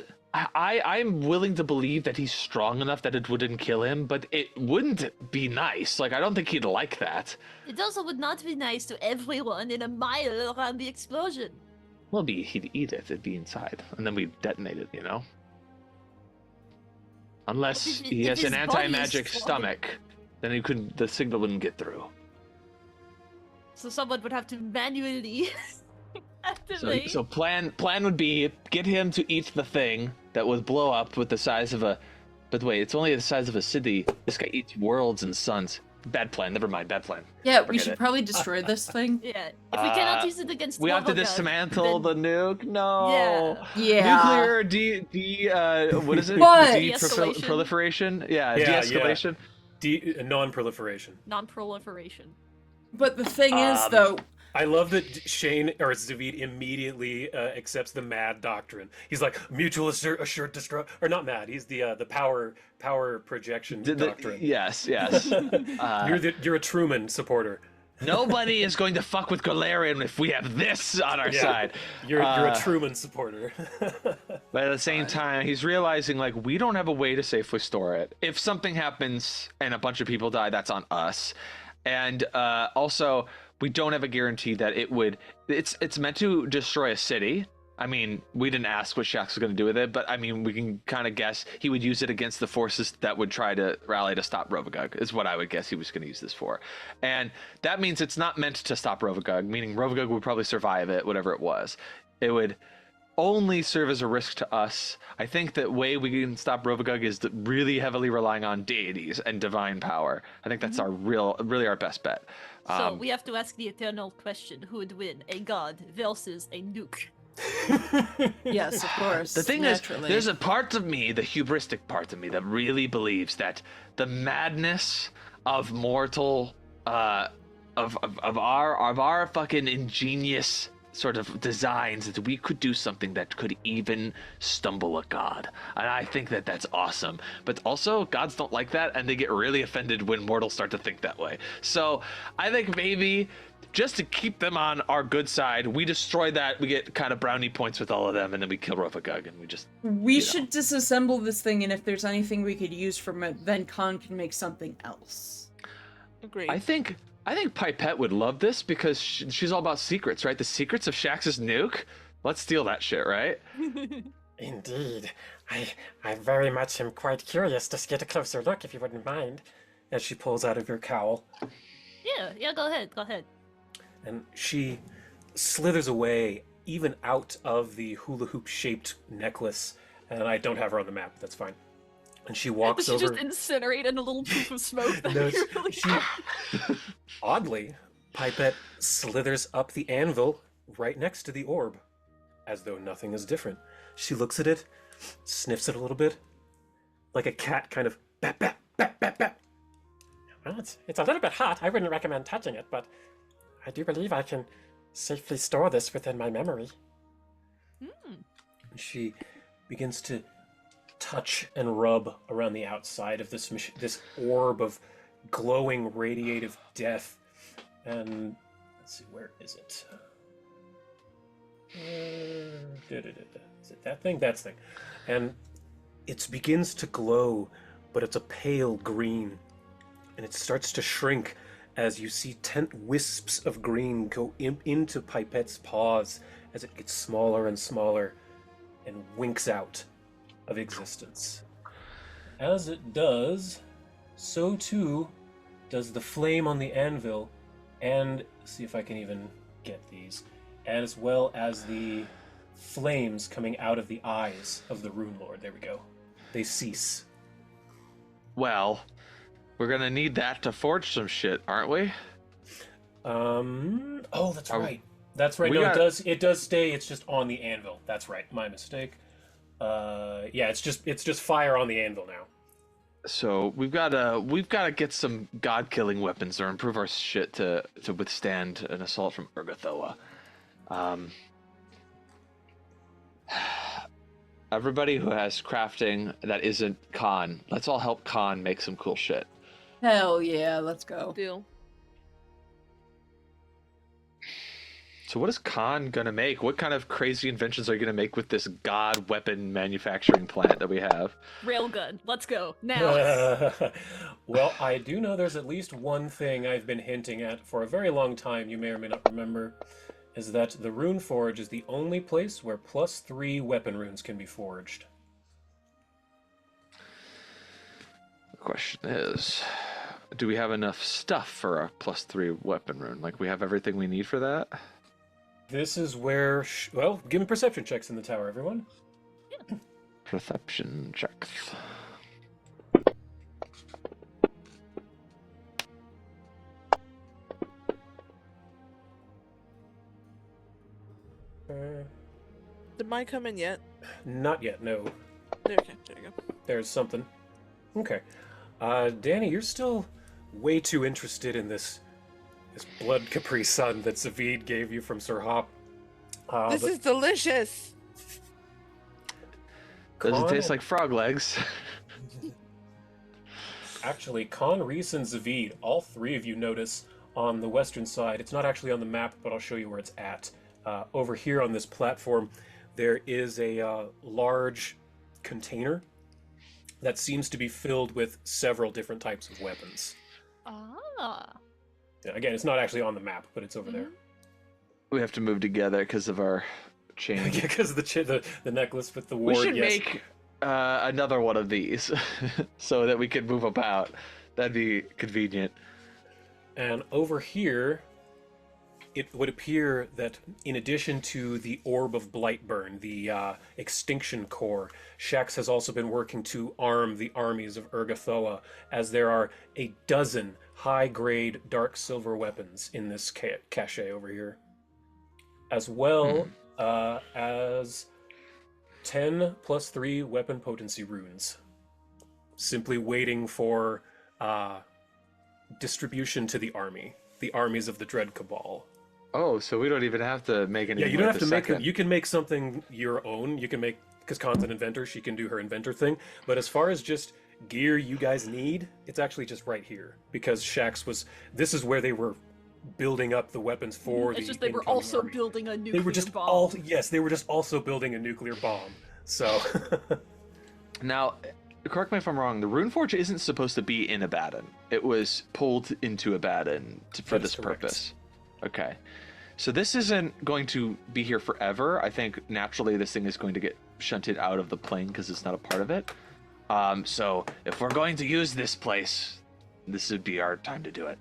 I'm willing to believe that he's strong enough that it wouldn't kill him, but it wouldn't be nice. Like I don't think he'd like that. It also would not be nice to everyone in a mile around the explosion. Well, he'd eat it. It'd be inside, and then we'd detonate it. You know, unless If he has his an body is anti-magic strong. stomach, then the signal wouldn't get through. So someone would have to manually So, activate. so plan would be get him to eat the thing that would blow up with the size of a. But wait, it's only the size of a city. This guy eats worlds and suns. Bad plan. Never mind. Bad plan. Yeah, we Forget should it. probably destroy this thing. Yeah. If we cannot Uh, use it against We have to Robogun, dismantle then- the nuke. No. Yeah. Yeah. Nuclear what is it? What? De-escalation. Proliferation? Yeah, Yeah, de-escalation. Non-proliferation. Non-proliferation. But the thing is, Um, though, I love that Shane or David immediately accepts the MAD doctrine. He's like mutual assured destruct, or not MAD. He's the power projection doctrine. Yes. You're a Truman supporter. Nobody is going to fuck with Galarian if we have this on our Yeah. side. You're a Truman supporter. But at the same time, he's realizing like we don't have a way to safely store it. If something happens and a bunch of people die, that's on us. And also, we don't have a guarantee that it would. It's meant to destroy a city. I mean, we didn't ask what Shax was going to do with it, but I mean, we can kind of guess he would use it against the forces that would try to rally to stop Rovagug, is what I would guess he was going to use this for. And that means it's not meant to stop Rovagug, meaning Rovagug would probably survive it, whatever it was. It would only serve as a risk to us. I think that way we can stop Rovagug is really heavily relying on deities and divine power. I think that's really our best bet. So we have to ask the eternal question: who would win, a god versus a nuke? Yes, of course. The thing naturally. is, there's a part of me, the hubristic part of me, that really believes that the madness of mortal, of our fucking ingenious sort of designs, that we could do something that could even stumble a god. And I think that that's awesome. But also, gods don't like that, and they get really offended when mortals start to think that way. So I think maybe just to keep them on our good side, we destroy that, we get kind of brownie points with all of them, and then we kill Rofagug, and we just... We should disassemble this thing, and if there's anything we could use from it, then Khan can make something else. Agreed. I think Pipette would love this because she's all about secrets, right? The secrets of Shax's nuke? Let's steal that shit, right? Indeed. I very much am quite curious to get a closer look, if you wouldn't mind. As she pulls out of her cowl. Yeah, go ahead. And she slithers away, even out of the hula hoop shaped necklace. And I don't have her on the map, that's fine. And she walks She over. just incinerated in a little poof of smoke. No, Really Oddly, Pipette slithers up the anvil right next to the orb, as though nothing is different. She looks at it, sniffs it a little bit, like a cat kind of bap, bap, bap, bap, bap. Well, it's a little bit hot. I wouldn't recommend touching it, but I do believe I can safely store this within my memory. She begins to touch and rub around the outside of this orb of glowing radiative death. And let's see, where is it? Is it that thing? That thing. And it begins to glow, but it's a pale green. And it starts to shrink as you see wisps of green go into Pipette's paws as it gets smaller and smaller and winks out of existence. As it does, so too does the flame on the anvil, and see if I can even get these, as well as the flames coming out of the eyes of the Runelord. There we go. They cease. Well, we're gonna need that to forge some shit, aren't we? Oh, that's right. That's right. No, it does stay. It's just on the anvil. That's right. My mistake. Yeah, it's just fire on the anvil now. So we've gotta get some god-killing weapons or improve our shit to withstand an assault from Urgathoa. Everybody who has crafting that isn't Khan, let's all help Khan make some cool shit. Hell yeah, let's go. Deal. So what is Khan gonna make? What kind of crazy inventions are you gonna make with this god weapon manufacturing plant that we have? Railgun. Let's go now. Well, I do know there's at least one thing I've been hinting at for a very long time, you may or may not remember, is that the Rune Forge is the only place where +3 weapon runes can be forged. The question is, do we have enough stuff for a +3 weapon rune? Like, we have everything we need for that? This is where... well, give me perception checks in the tower, everyone. Yeah. Perception checks. Did mine come in yet? Not yet, no. Okay, there you go. There's something. Okay. Danny, you're still way too interested in this blood Capri Sun that Zavid gave you from Sir Hop. This is delicious! Does it taste like frog legs? Actually, Khan, Reese, and Zavid, all three of you notice on the western side, it's not actually on the map, but I'll show you where it's at. Over here on this platform, there is a large container that seems to be filled with several different types of weapons. Ah. Yeah, again, it's not actually on the map, but it's over there. We have to move together because of our chain. Because of the necklace with the ward. We should yes. make another one of these so that we can move about. That'd be convenient. And over here, it would appear that in addition to the Orb of Blightburn, the Extinction Core, Shax has also been working to arm the armies of Urgathoa, as there are a dozen high-grade dark silver weapons in this cache over here. As well, as 10 plus 3 weapon potency runes. Simply waiting for distribution to the armies of the Dread Cabal. Oh, so we don't even have to make anything. Yeah, you don't right have to this make second. You can make something your own. You can make, because Khan's an inventor, she can do her inventor thing. But as far as just gear you guys need, it's actually just right here. Because Shaxx was, this is where they were building up the weapons for the It's just they were incoming also army. building a nuclear They were just bomb. they were just also building a nuclear bomb. So Now, correct me if I'm wrong, the Runeforge isn't supposed to be in Abaddon. It was pulled into Abaddon for That is this correct. purpose. Okay. So this isn't going to be here forever. I think naturally this thing is going to get shunted out of the plane because it's not a part of it. So if we're going to use this place, this would be our time to do it.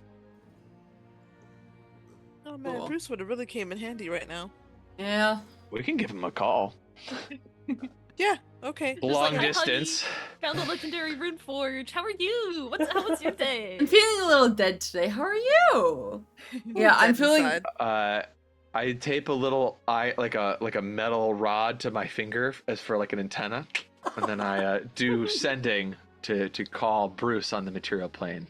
Oh man, Cool. Bruce would have really came in handy right now. Yeah. We can give him a call. Yeah, okay. Long "Hi, distance. Found the legendary Runeforge. How are you? How was your day? I'm feeling a little dead today. How are you? Yeah, I'm Dead feeling. inside. I tape a little like a metal rod to my finger as for like an antenna, and then I do sending to call Bruce on the material plane.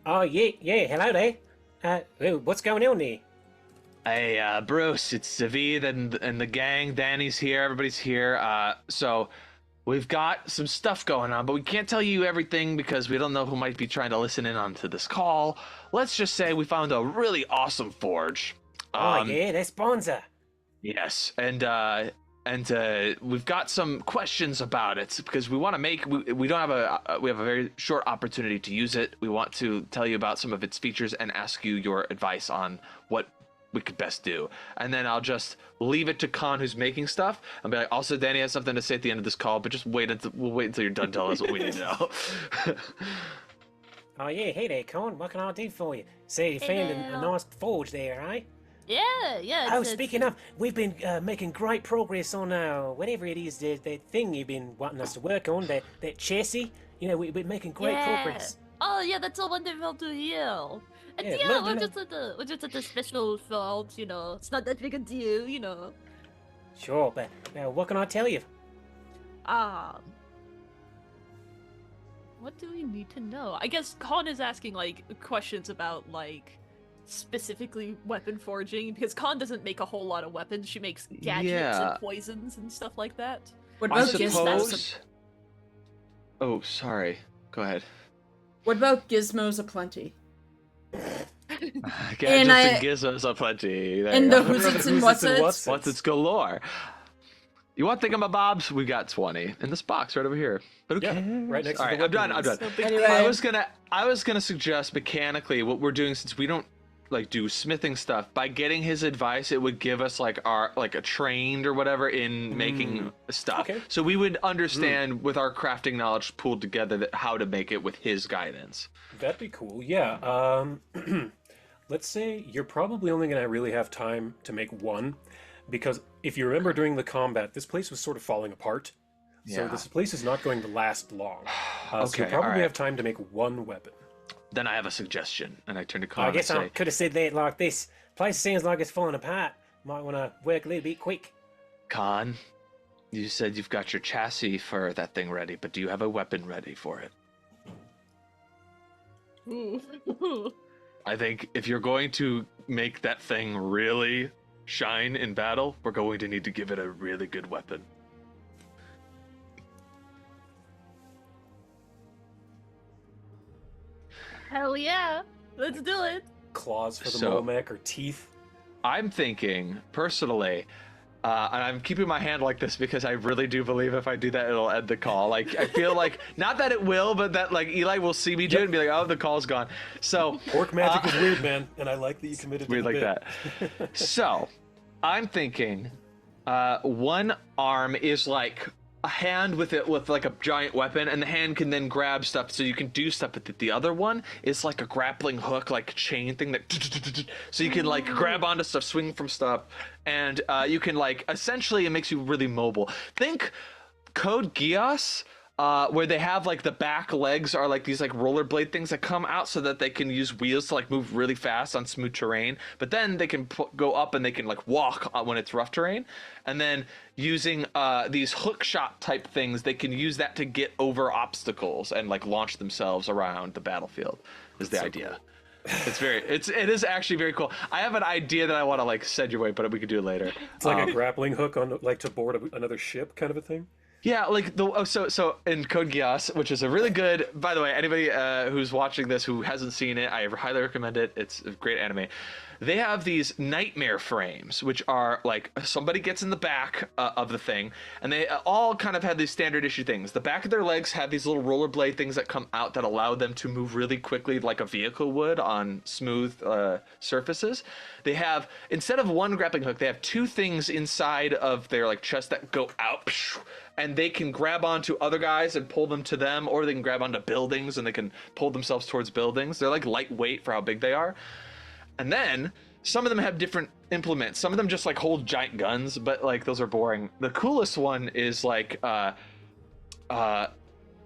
Oh, yeah, hello there. What's going on there? Hey, Bruce, it's Zavid and the gang. Danny's here. Everybody's here. So we've got some stuff going on, but we can't tell you everything because we don't know who might be trying to listen in onto this call. Let's just say we found a really awesome forge. Oh, yeah, that's Bonza. Yes, and we've got some questions about it because we want to make. We don't have we have a very short opportunity to use it. We want to tell you about some of its features and ask you your advice on what we could best do. And then I'll just leave it to Khan, who's making stuff, and be like, also Danny has something to say at the end of this call, but just we'll wait until you're done telling us what we need to know. Oh, yeah, hey there, Con. What can I do for you? Say you found a Hello. nice forge there, eh? Yeah. Oh, it's- speaking of, we've been making great progress on whatever it is, that thing you've been wanting us to work on, that chassis. You know, we've been making great Yeah. progress. Oh yeah, that's so wonderful to hear. And Yeah, yeah, love we're to just at the special fault, you know. It's not that big a deal, you know. Sure, but what can I tell you? What do we need to know? I guess Khan is asking like questions about like specifically weapon forging because Khan doesn't make a whole lot of weapons. She makes gadgets Yeah. and poisons and stuff like that. What I about gizmos? suppose. Oh, sorry. Go ahead. What about gizmos aplenty? Gadgets And and gizmos are plenty. There And you the go. who's its and Who's what's its and it? what's Once it's galore. You want thingamabobs? We got 20 in this box right over here. But who Yeah, cares? right next to All the right, I'm done. I'm weapons. done. No big Anyway. deal. I was gonna suggest mechanically what we're doing since we don't like do smithing stuff. By getting his advice, it would give us like a trained or whatever in making stuff. Okay. So we would understand with our crafting knowledge pooled together that how to make it with his guidance. That'd be cool. Yeah. Let's say you're probably only going to really have time to make one, because if you remember during the combat, this place was sort of falling apart. So Yeah. this place is not going to last long. So you Okay, probably alright. have time to make one weapon. Then I have a suggestion, and I turn to I Connor guess and I say, could have said that like this. Place seems like it's falling apart. Might want to work a little bit quick. Khan, you said you've got your chassis for that thing ready, but do you have a weapon ready for it? I think if you're going to make that thing really shine in battle, we're going to need to give it a really good weapon. Hell yeah. Let's do it. Claws for the So- Molmec or teeth. I'm thinking, personally, and I'm keeping my hand like this because I really do believe if I do that, it'll end the call. Like, I feel like, not that it will, but that, like, Eli will see me do it and be like, oh, the call's gone. So, Orc magic is weird, man, and I like that you committed to weird the like bit. that. So, I'm thinking, one arm is like a hand with like a giant weapon, and the hand can then grab stuff, so you can do stuff with it. The other one is like a grappling hook, like chain thing that, so you can like grab onto stuff, swing from stuff, and you can like essentially it makes you really mobile. Think Code Geass. where they have like the back legs are like these like rollerblade things that come out so that they can use wheels to like move really fast on smooth terrain. But then they can go up and they can like walk when it's rough terrain. And then using these hook shot type things, they can use that to get over obstacles and like launch themselves around the battlefield. Is the idea. Cool. It is actually very cool. I have an idea that I want to like send your way, but we could do it later. It's like a grappling hook on like to board another ship kind of a thing. Yeah, like so in Code Geass, which is a really good. By the way, anybody who's watching this who hasn't seen it, I highly recommend it. It's a great anime. They have these nightmare frames, which are like somebody gets in the back of the thing, and they all kind of have these standard issue things. The back of their legs have these little rollerblade things that come out that allow them to move really quickly, like a vehicle would on smooth surfaces. They have, instead of one grappling hook, they have two things inside of their like chest that go out, and they can grab onto other guys and pull them to them, or they can grab onto buildings and they can pull themselves towards buildings. They're like lightweight for how big they are. And then some of them have different implements. Some of them just like hold giant guns, but like those are boring. The coolest one is like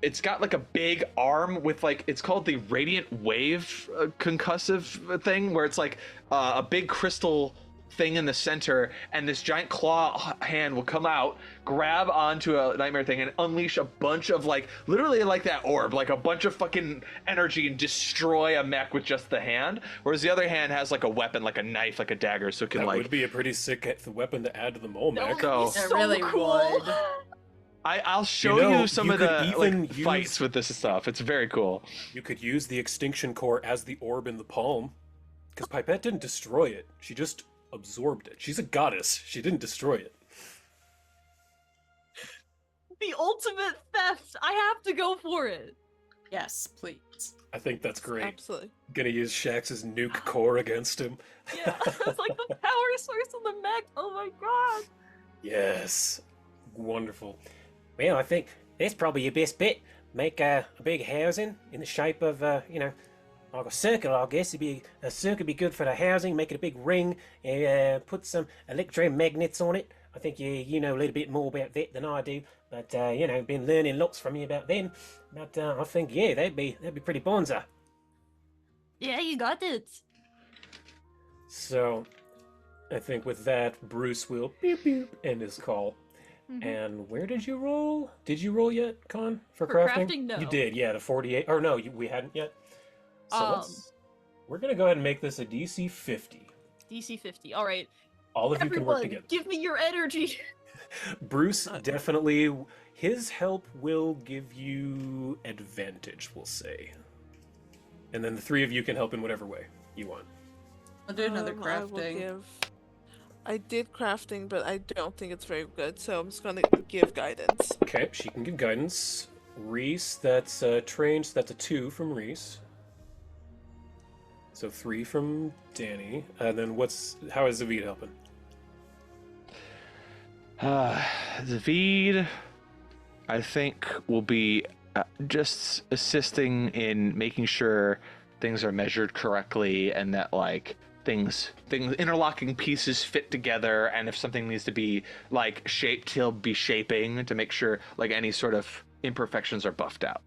it's got like a big arm with like, it's called the Radiant Wave concussive thing, where it's like a big crystal thing in the center, and this giant claw hand will come out, grab onto a nightmare thing, and unleash a bunch of like, literally like that orb, like a bunch of fucking energy, and destroy a mech with just the hand. Whereas the other hand has like a weapon, like a knife, like a dagger, so it can that would be a pretty sick weapon to add to the mole mech. So It really cool. would. I'll show you some of the even fights with this stuff. It's very cool. You could use the extinction core as the orb in the palm, because Pipette didn't destroy it. She just absorbed it. She's a goddess. She didn't destroy it. The ultimate theft. I have to go for it. Yes, please. I think that's great. Absolutely. Gonna use Shax's nuke core against him. Yeah, it's like the power source of the mech. Oh my god. Yes. Wonderful. Well, I think that's probably your best bet. Make a big housing in the shape of, like a circle, I guess. A circle would be good for the housing. Make it a big ring. Put some electromagnets on it. I think you know a little bit more about that than I do. But been learning lots from you about them. But I think that'd be pretty bonza. Yeah, you got it. So, I think with that, Bruce will beep beep end his call. Mm-hmm. And where did you roll? Did you roll yet, Con? For crafting? crafting? No. You did, yeah, the 48. Or no, we hadn't yet. So we're going to go ahead and make this a DC 50. DC 50. All right. All of you can work Everyone, together. give me your energy. Bruce, definitely, his help will give you advantage, we'll say. And then the three of you can help in whatever way you want. I'll do another I will crafting. I did crafting, but I don't think it's very good, so I'm just gonna give guidance. Okay, she can give guidance. Reese, that's trained, so that's a 2 from Reese. So 3 from Danny. And then how is Zavid helping? Zavid, I think, will be just assisting in making sure things are measured correctly, and that like things interlocking pieces fit together, and if something needs to be like shaped, he'll be shaping to make sure like any sort of imperfections are buffed out.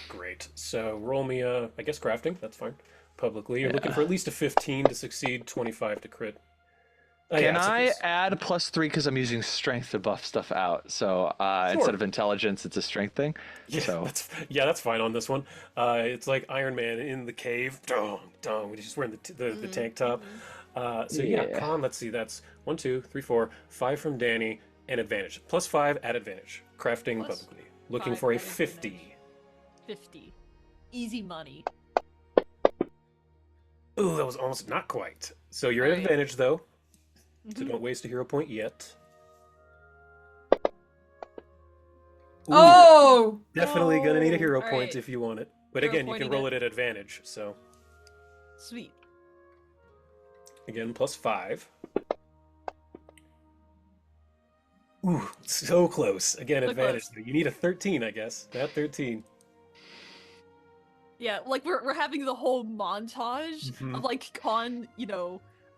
Great. So roll me I guess crafting, that's fine. Publicly, you're looking for at least a 15 to succeed, 25 to crit. Can I add +3 because I'm using strength to buff stuff out? So Sure. Instead of intelligence, it's a strength thing. Yeah, So that's fine on this one. It's like Iron Man in the cave. Dong, dong. He's just wearing the tank top. So yeah, Yeah. Con, let's see. That's 1, 2, 3, 4, 5 from Danny, and advantage. +5 at advantage. Crafting Plus publicly. Looking 5 for a at 50. advantage. 50. Easy money. Ooh, that was almost not quite. So you're at Alright. advantage though. So Mhm. don't waste a hero point yet. Ooh, Oh! definitely gonna need a hero All point right. if you want it. But Hero again, you can pointing roll it. it at advantage. So Sweet. again, +5. Ooh, so close. Again, So advantage. close. Though. You need a 13, I guess. Not 13. Yeah, like we're having the whole montage Mhm. of like Khan,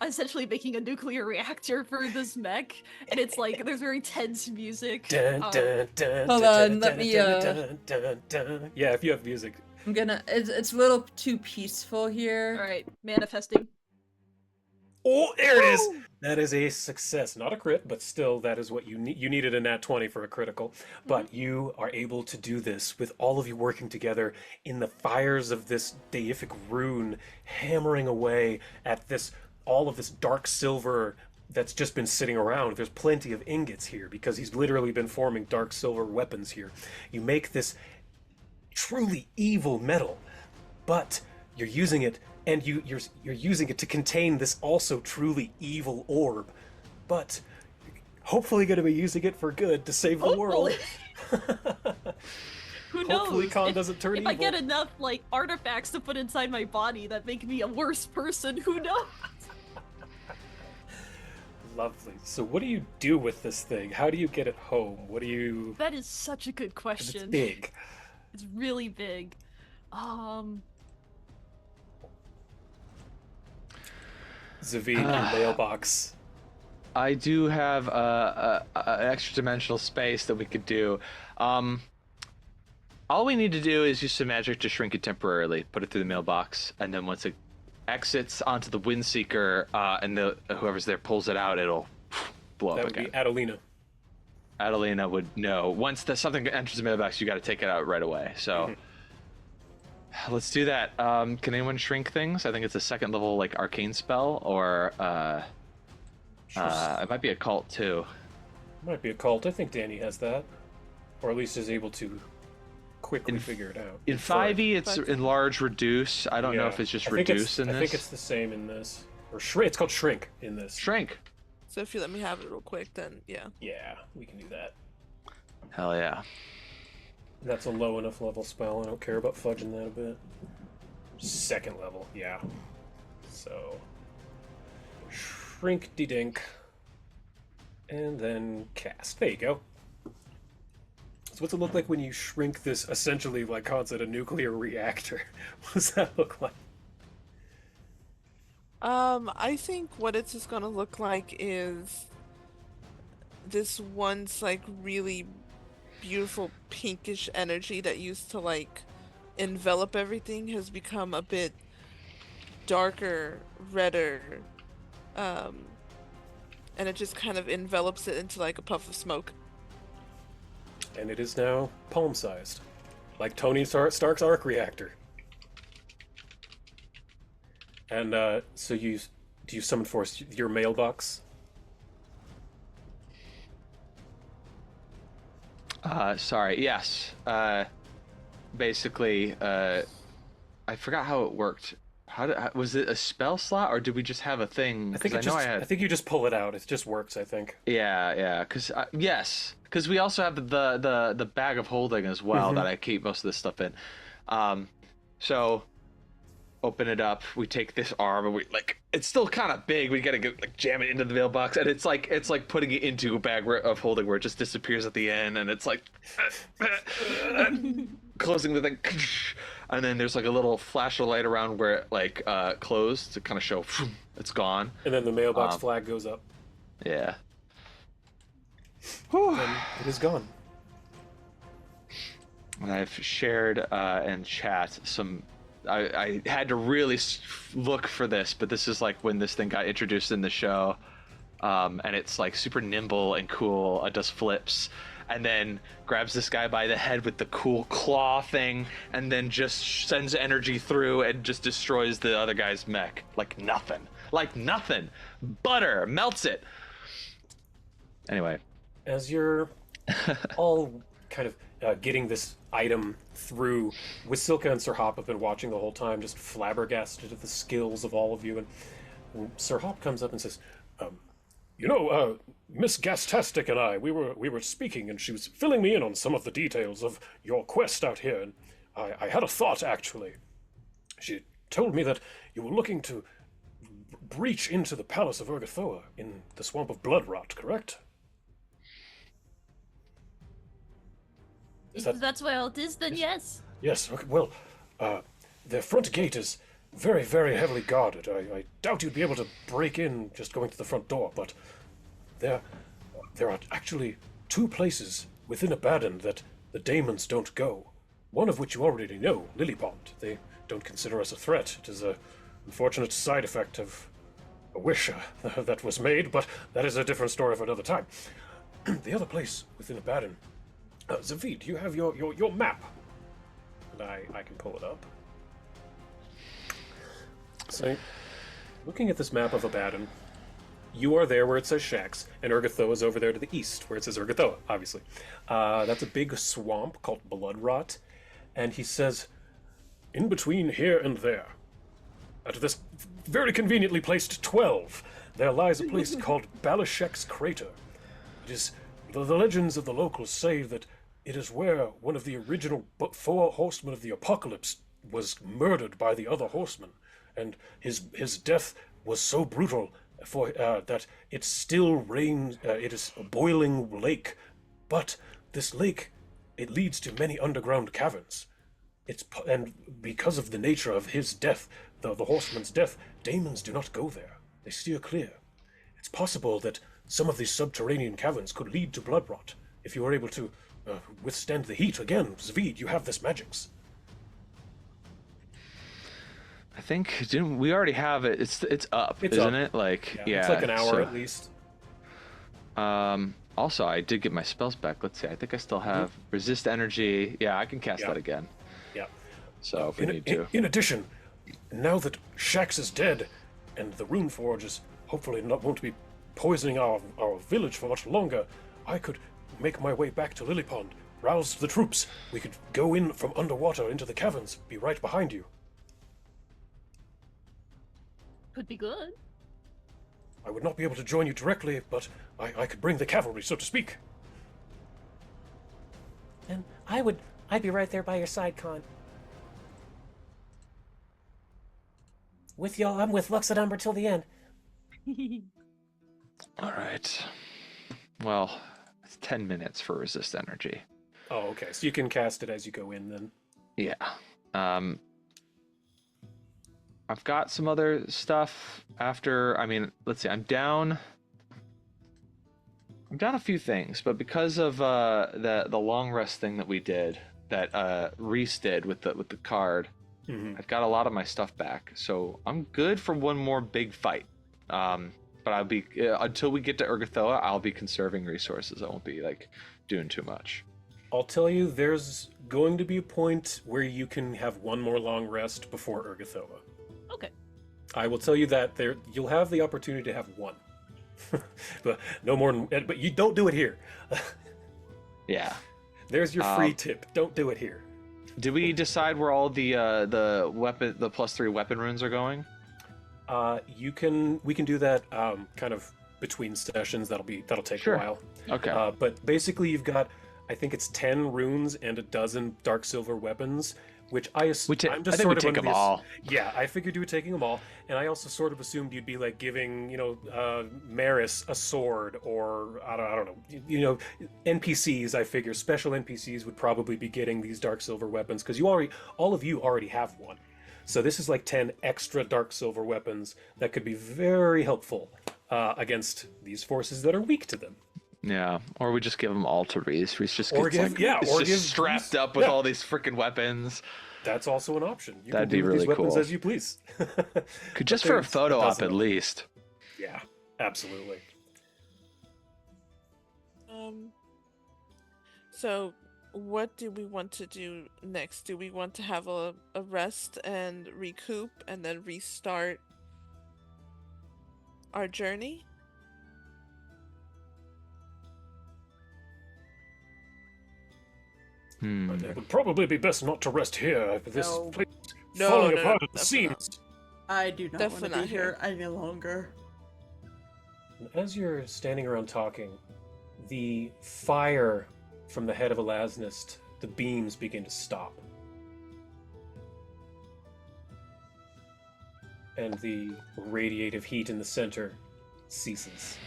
essentially making a nuclear reactor for this mech, and it's like there's very tense music. Dun, dun, dun, Hold dun, on, dun, let dun, me, dun, dun, dun. Yeah, if you have music. I'm gonna. It's a little too peaceful All here. right, manifesting. Oh, there it is. That is a success. Not a crit, but still, that is what you need. You needed a nat 20 for a critical. But you are able to do this with all of you working together in the fires of this deific rune, hammering away at this all of this dark silver that's just been sitting around. There's plenty of ingots here because he's literally been forming dark silver weapons here. You make this truly evil metal, but you're using it, and you're using it to contain this also truly evil orb, but hopefully going to be using it for good to save the world. Who knows? Hopefully Khan doesn't turn if evil. I get enough like artifacts to put inside my body that make me a worse person, who knows? Lovely. So what do you do with this thing? How do you get it home? What do you... That is such a good 'cause question. it's big. It's really big. Zavid, your mailbox. I do have an extra dimensional space that we could do. All we need to do is use some magic to shrink it temporarily, put it through the mailbox, and then once it exits onto the Windseeker, and whoever's there pulls it out, it'll blow That up would again. be Adelina. Adelina would know. Once something enters the mailbox, you got to take it out right away. So let's do that. Can anyone shrink things? I think it's a second level like arcane spell, or it might be a cult too. Might be a cult. I think Danny has that, or at least is able to quickly figure it out. In 5e, it's enlarge, reduce. I don't know Yeah. if it's just I think reduce in this. I think it's the same in this, or shrink. It's called shrink in this. Shrink. So if you let me have it real quick, then yeah. Yeah, we can do that. Hell yeah. That's a low enough level spell. I don't care about fudging that a bit. Second level, yeah. So shrink de dink, and then cast. There you go. So what's it look like when you shrink this essentially like concept a nuclear reactor? What does that look like? I think what it's just gonna look like is this once like really beautiful pinkish energy that used to like envelop everything has become a bit darker, redder, and it just kind of envelops it into like a puff of smoke. And it is now palm-sized, like Tony Stark's arc reactor. And so do you summon force your mailbox? Sorry. Yes. Basically, I forgot how it worked. Was it a spell slot, or did we just have a thing? I think I think you just pull it out. It just works. I think. Yeah. Because we also have the bag of holding as well that I keep most of this stuff in. So open it up. We take this arm, and it's still kind of big. We gotta jam it into the mailbox, and it's like putting it into a bag of holding where it just disappears at the end, and it's like closing the thing, and then there's like a little flash of light around where it closed to kind of show it's gone. And then the mailbox flag goes up. Yeah. And it is gone. And I've shared in chat some. I had to really look for this, but this is like when this thing got introduced in the show, and it's like super nimble and cool. It does flips, and then grabs this guy by the head with the cool claw thing, and then just sends energy through and just destroys the other guy's mech like nothing. Butter melts it. Anyway, as you're all kind of getting this item through, Wasilka and Sir Hop have been watching the whole time, just flabbergasted at the skills of all of you. And Sir Hop comes up and says, Miss Gastastic and I, we were speaking, and she was filling me in on some of the details of your quest out here. And I had a thought, actually. She told me that you were looking to breach into the palace of Urgathoa in the swamp of Bloodrot, correct? If that's where it is, then yes. Yes, okay, well, the front gate is very, very heavily guarded. I doubt you'd be able to break in just going to the front door, but there are actually 2 places within Abaddon that the daemons don't go. One of which you already know, Lilypond. They don't consider us a threat. It is an unfortunate side effect of a wish that was made, but that is a different story for another time. The other place within Abaddon... Zavid, you have your map. And I can pull it up. So, looking at this map of Abaddon, you are there where it says Shax, and Urgathoa is over there to the east, where it says Urgathoa, obviously. That's a big swamp called Bloodrot, and he says, in between here and there, at this very conveniently placed 12, there lies a place called Balashek's Crater. It is, the legends of the locals say that it is where one of the original 4 horsemen of the apocalypse was murdered by the other horsemen, and his death was so brutal that it still rains. It is a boiling lake, but this lake, it leads to many underground caverns. And because of the nature of his death, the horseman's death, daemons do not go there. They steer clear. It's possible that some of these subterranean caverns could lead to blood rot if you were able to withstand the heat. Again, Zvid, you have this magics. I think we already have it. It's up, isn't it? Like yeah, it's like an hour at least. Also, I did get my spells back. Let's see. I think I still have resist energy. Yeah, I can cast that again. Yeah. So if we need to. In addition, now that Shax is dead, and the Rune Forge is hopefully won't be poisoning our village for much longer, I could make my way back to Lilypond, rouse the troops. We could go in from underwater into the caverns, be right behind you. Could be good. I would not be able to join you directly, but I could bring the cavalry, so to speak. And I'd be right there by your side, Con. I'm with Lux Et Umbra till the end. All right. Well, it's 10 minutes for resist energy. Oh, okay. So you can cast it as you go in, then. Yeah. I've got some other stuff after. I mean, let's see. I'm down a few things, but because of the long rest thing that we did, that Reese did with the card, I've got a lot of my stuff back, so I'm good for one more big fight. But I'll be until we get to Urgathoa, I'll be conserving resources. I won't be like doing too much. I'll tell you, there's going to be a point where you can have one more long rest before Urgathoa. Okay. I will tell you that you'll have the opportunity to have one, but no more. But you don't do it here. Yeah. There's your free tip. Don't do it here. Did we decide where all the +3 weapon runes are going? We can do that kind of between sessions. That'll take a while. Okay. But basically, you've got, I think it's 10 runes and a dozen dark silver weapons, which I'm just I think sort we of take them all. Yeah, I figured you were taking them all, and I also sort of assumed you'd be like giving, Maris a sword, or I don't know, NPCs. I figure special NPCs would probably be getting these dark silver weapons because all of you already have one. So this is like 10 extra dark silver weapons that could be very helpful against these forces that are weak to them. Yeah, or we just give them all to Reese. Reese just strapped up with all these freaking weapons. That's also an option. You That'd can be do really these weapons cool. as you please. Just for a photo op at least. Yeah, absolutely. So what do we want to do next? Do we want to have a rest and recoup and then restart our journey? It would probably be best not to rest here. This place is No, falling apart at the definitely not. seams. I do not want Definitely to be not here any longer. As you're standing around talking, the fire from the head of Alaznist, the beams begin to stop. And the radiative heat in the center ceases.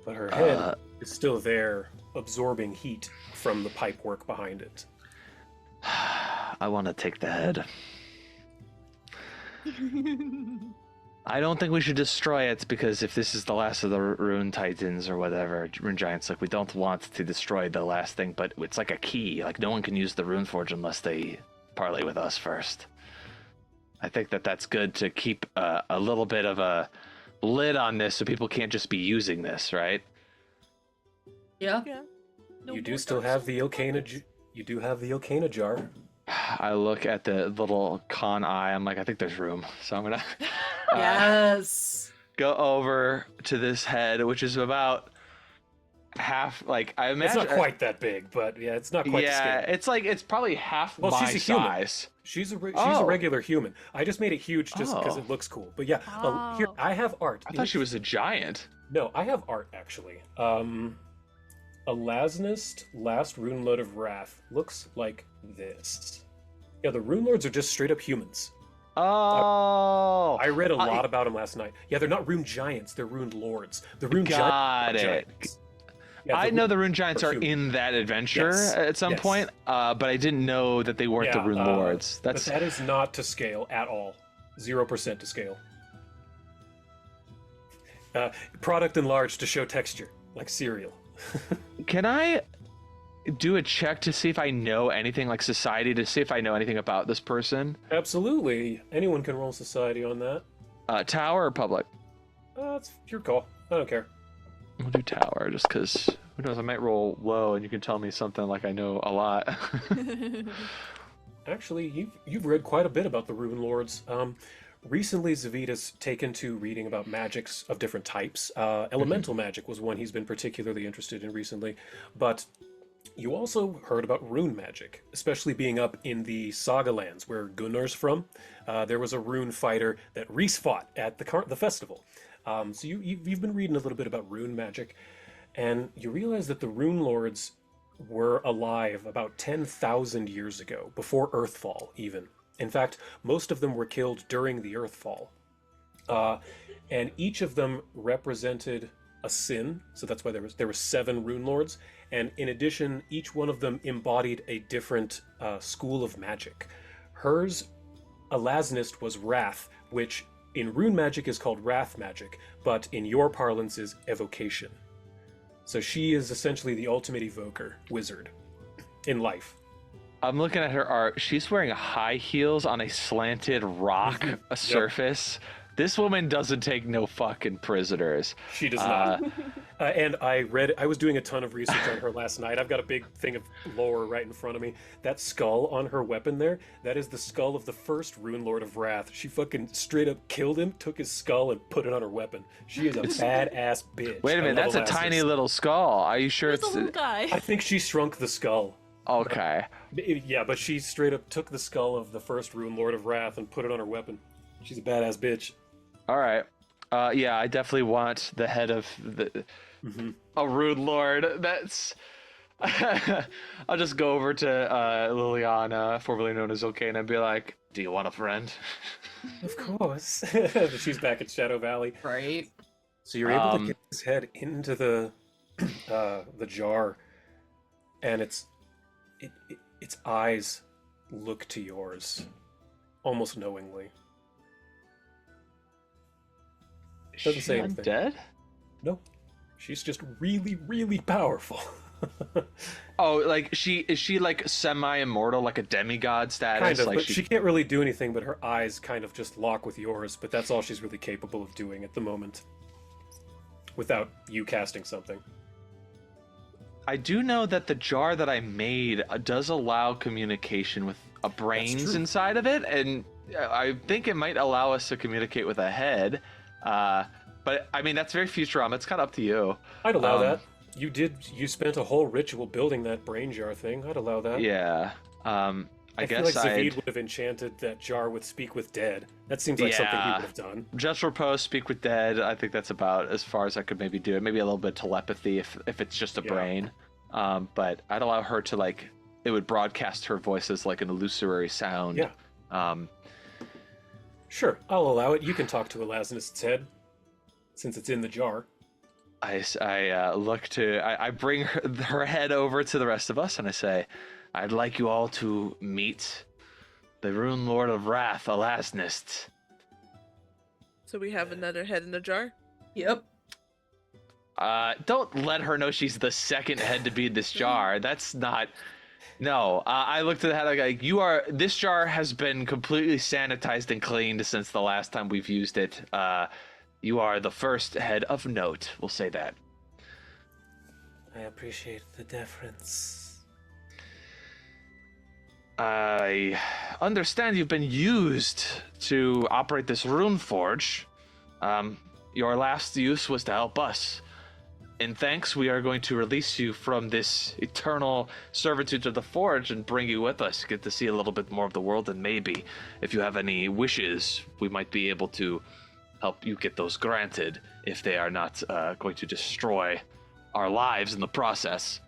But her head is still there, absorbing heat from the pipework behind it. I want to take the head. I don't think we should destroy it, because if this is the last of the Rune Titans or whatever, Rune Giants, like, we don't want to destroy the last thing, but it's like a key. Like, no one can use the Rune Forge unless they parlay with us first. I think that that's good to keep a little bit of a lid on this so people can't just be using this, right? Yeah. Yeah. No You do more still Dark have Souls the Okana. You do have the Okana jar. I look at the little con eye. I'm like, I think there's room. So I'm going to Yes. go over to this head, which is about half, like, I imagine. It's not quite that big, but yeah, it's not quite the Yeah, scale. it's probably half Well, my she's a human. size. She's a Oh. regular human. I just made it huge just because Oh. it looks cool. But yeah, here Oh. I have art. I thought she was a giant. No, I have art actually. Alaznist, last Runelord of Wrath looks like this. Yeah, the Runelords are just straight up humans. Oh, I read a lot about them last night. Yeah, they're not Rune Giants, they're Rune Lords. The Rune got Giants are it. giants. Yeah, I know the Rune Giants are human. in that adventure Yes, at some yes. point, but I didn't know that they weren't the Yeah, Rune Lords. But That's that is not to scale at all. 0% to scale. Product enlarged to show texture, like cereal. Can I do a check to see if I know anything, like society, to see if I know anything about this person? Absolutely. Anyone can roll society on that. Tower or public? It's your call. I don't care. We'll do tower, just because, who knows, I might roll low and you can tell me something like I know a lot. Actually, you've read quite a bit about the Rune Lords. Recently, Zavita's taken to reading about magics of different types. Elemental magic was one he's been particularly interested in recently, but you also heard about rune magic, especially being up in the Saga lands where Gunnar's from. There was a rune fighter that Reese fought at the festival. So you've been reading a little bit about rune magic, and you realize that the Rune Lords were alive about 10,000 years ago, before Earthfall even. In fact, most of them were killed during the Earthfall. And each of them represented a sin, so that's why there were 7 Rune Lords, and in addition, each one of them embodied a different school of magic. Hers, Alaznist, was Wrath, which in rune magic is called Wrath magic, but in your parlance is evocation. So she is essentially the ultimate evoker wizard in life. I'm looking at her art. She's wearing high heels on a slanted rock surface. This woman doesn't take no fucking prisoners. She does not. And I was doing a ton of research on her last night. I've got a big thing of lore right in front of me. That skull on her weapon there, that is the skull of the first Rune Lord of Wrath. She fucking straight up killed him, took his skull, and put it on her weapon. She is a badass bitch. Wait a minute, that's a tiny little skull. Are you sure Where's it's... the little guy? I think she shrunk the skull. Okay. Yeah, but she straight up took the skull of the first Rune Lord of Wrath and put it on her weapon. She's a badass bitch. All right. Yeah, I definitely want the head of a Rune Lord. That's... I'll just go over to Liliana, formerly known as Okana, and be like, do you want a friend? Of course. She's back at Shadow Valley. Right. So you're able to get his head into the jar, and its eyes look to yours, almost knowingly. Doesn't say anything. Dead? No, she's just really, really powerful. Oh, like is she like semi-immortal, like a demigod status? Kind of, like but she can't really do anything. But her eyes kind of just lock with yours. But that's all she's really capable of doing at the moment, without you casting something. I do know that the jar that I made does allow communication with a brains inside of it, and I think it might allow us to communicate with a head. But I mean, that's very Futurama. It's kind of up to you. I'd allow that. You spent a whole ritual building that brain jar thing. I'd allow that. Yeah. I feel guess like Zavid would have enchanted that jar with Speak with Dead. That seems like something he would have done. Just repose, speak with dead. I think that's about as far as I could maybe do it. Maybe a little bit of telepathy if it's just a brain. But I'd allow her to, like, it would broadcast her voice as like an illusory sound. Yeah. Sure, I'll allow it. You can talk to Alaznist's head, since it's in the jar. I bring her head over to the rest of us and I say, I'd like you all to meet the Rune Lord of Wrath, Alaznist. So we have another head in the jar? Yep. Don't let her know she's the second head to be in this jar. That's not... No, I looked at the head like, this jar has been completely sanitized and cleaned since the last time we've used it. You are the first head of note, we'll say that. I appreciate the deference. I understand you've been used to operate this rune forge. Your last use was to help us. In thanks, we are going to release you from this eternal servitude to the forge and bring you with us. Get to see a little bit more of the world, and maybe, if you have any wishes, we might be able to help you get those granted if they are not going to destroy our lives in the process.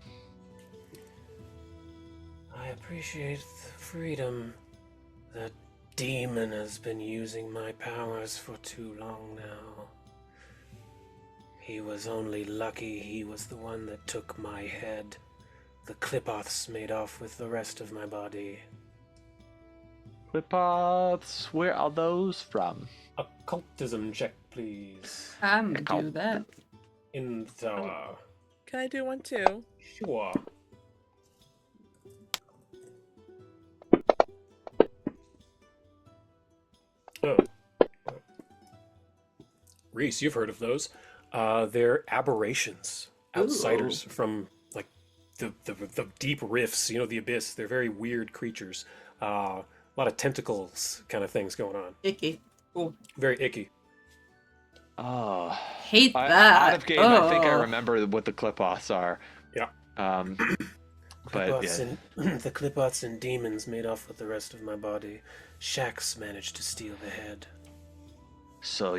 I appreciate the freedom. That demon has been using my powers for too long now. He was only lucky he was the one that took my head. The Clipoths made off with the rest of my body. Clipoths, where are those from? Occultism check, please. I'm gonna do that. In the tower. Can I do one too? Sure. Oh. Reese, you've heard of those. They're aberrations. Outsiders from, like, the deep rifts, the abyss. They're very weird creatures. A lot of tentacles kind of things going on. Icky. Cool. Very icky. Oh. Hate that. Out of game, I think I remember what the Clipoths are. Yeah. But yeah. The Clipoths and demons made off with the rest of my body. Shax managed to steal the head. So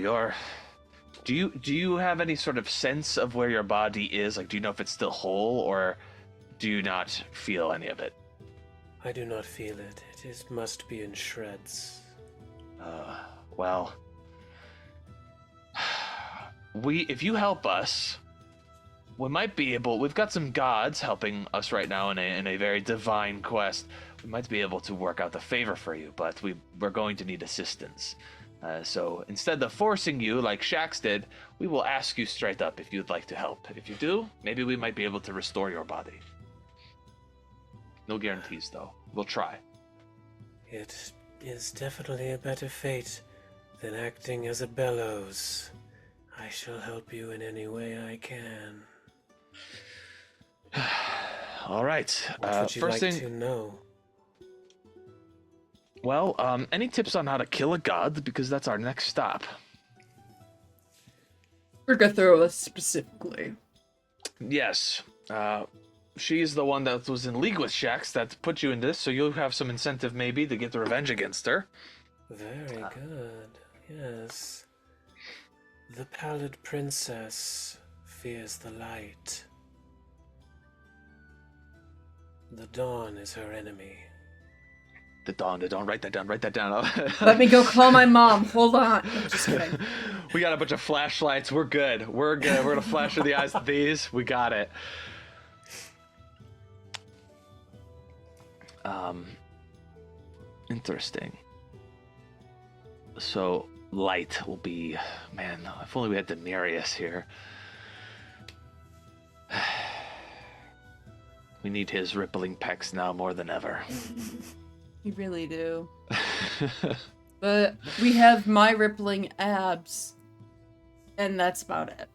do you have any sort of sense of where your body is? Like, do you know if it's still whole, or do you not feel any of it? I do not feel it. Must be in shreds. Well, if you help us, we might be able. We've got some gods helping us right now in a very divine quest. We might be able to work out the favor for you, but we're going to need assistance. So instead of forcing you like Shax did, we will ask you straight up if you'd like to help. If you do, maybe we might be able to restore your body. No guarantees, though. We'll try. It is definitely a better fate than acting as a bellows. I shall help you in any way I can. All right. What would you first like thing, to know? Well, any tips on how to kill a god? Because that's our next stop. Urgathroa specifically. Yes. She's the one that was in league with Shax that put you in this, so you'll have some incentive maybe to get revenge against her. Very good. Yes. The pallid princess fears the light. The dawn is her enemy. The dawn. Write that down. Let me go call my mom. Hold on. I'm just kidding. We got a bunch of flashlights. We're good. We're gonna flash through the eyes of these. We got it. Interesting. So light will be, man, if only we had Demarius here. We need his rippling pecs now more than ever. We really do. But we have my rippling abs. And that's about it.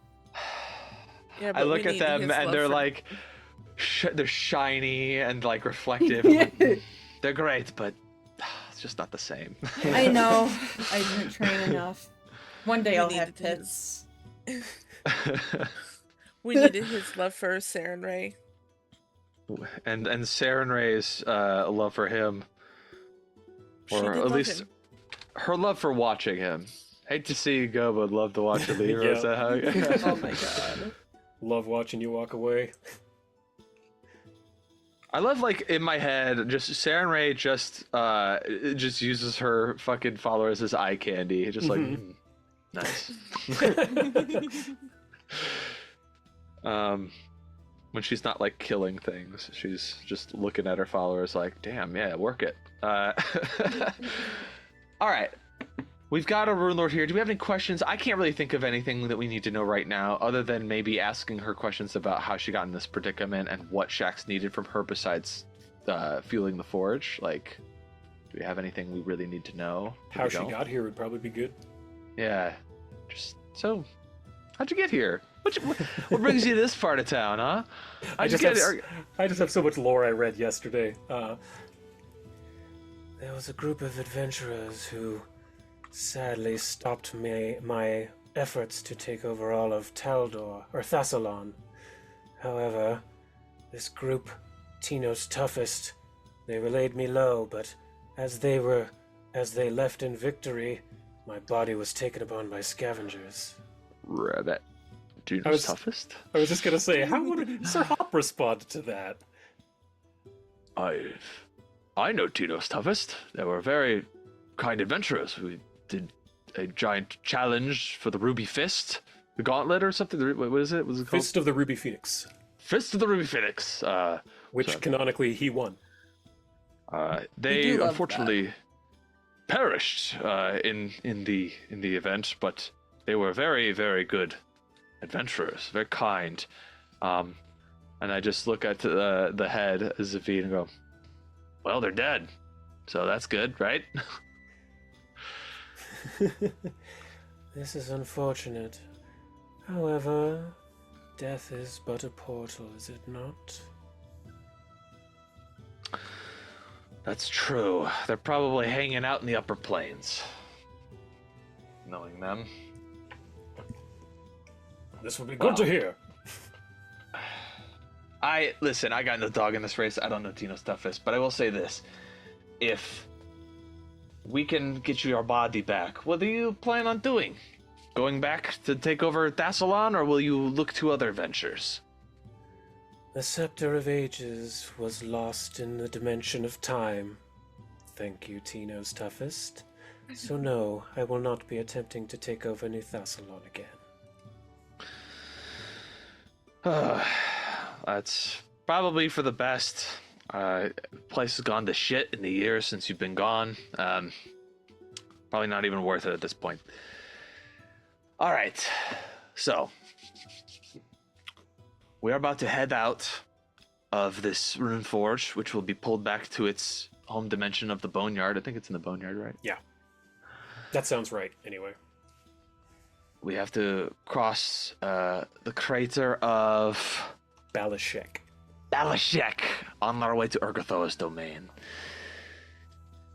Yeah, I look at them and they're like, they're shiny and like reflective. They're great, but it's just not the same. I know. I didn't train enough. One day I'll have tits. We needed his love for Saren Ray. And Saren Ray's love for him. Or at least her love for watching him. Hate to see you go, but love to watch you leave. Yeah. Is that how Oh my god. Love watching you walk away. I love, like, in my head, just Saren Ray just uses her fucking followers as eye candy. Just like, nice. When she's not, like, killing things, she's just looking at her followers like, damn, yeah, work it. All right. we've got a Runelord here. Do we have any questions? I can't really think of anything that we need to know right now, other than maybe asking her questions about how she got in this predicament and what Shax needed from her besides fueling the forge. Like, do we have anything we really need to know? How she got here would probably be good. Yeah. Just so, how'd you get here? What brings you to this part of town, huh? I just have so much lore I read yesterday. There was a group of adventurers who sadly stopped my efforts to take over all of Taldor, or Thassalon. However, this group, Tino's toughest, they laid me low, but as they left in victory, my body was taken upon by scavengers. Rabbit. Tino's toughest? I was just gonna say, how would Sir Hop respond to that? I know Tino's toughest. They were very kind adventurers. We did a giant challenge for the Ruby Fist, the Gauntlet or something. What is it? What was it called? Fist of the Ruby Phoenix. Fist of the Ruby Phoenix. Which canonically he won. They unfortunately perished in the event, but they were very, very good adventurers, very kind. And I just look at the head as if and go, well, they're dead, so that's good, right? This is unfortunate. However, death is but a portal, is it not? That's true. They're probably hanging out in the upper planes. Knowing them. This would be good to hear. Listen, I got no dog in this race. I don't know Tino's toughest, but I will say this. If we can get you your body back, what do you plan on doing? Going back to take over Thassalon, or will you look to other ventures? The Scepter of Ages was lost in the dimension of time. Thank you, Tino's toughest. So no, I will not be attempting to take over New Thassalon again. That's probably for the best. Place has gone to shit in the years since you've been gone. Probably not even worth it at this point. All right, so we are about to head out of this rune forge, which will be pulled back to its home dimension of the Boneyard. I think it's in the Boneyard, right? Yeah. That sounds right, anyway. We have to cross the crater of Balashek on our way to Urgathoa's domain.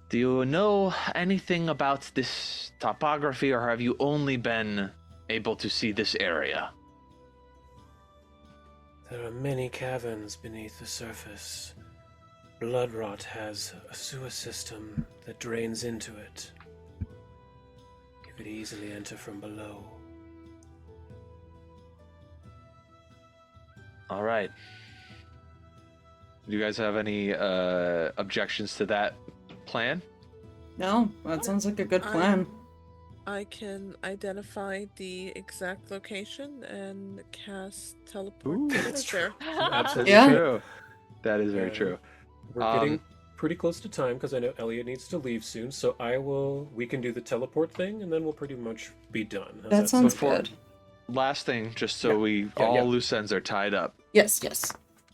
Do you know anything about this topography, or have you only been able to see this area? There are many caverns beneath the surface. Bloodrot has a sewer system that drains into it. You could easily enter from below. All right. Do you guys have any objections to that plan? No, that sounds like a good plan. I can identify the exact location and cast teleport. Ooh, that's true. Absolutely True. That is very true. We're getting pretty close to time because I know Elliot needs to leave soon, so we can do the teleport thing and then we'll pretty much be done. That sounds good. Last thing, just so loose ends are tied up. Yes.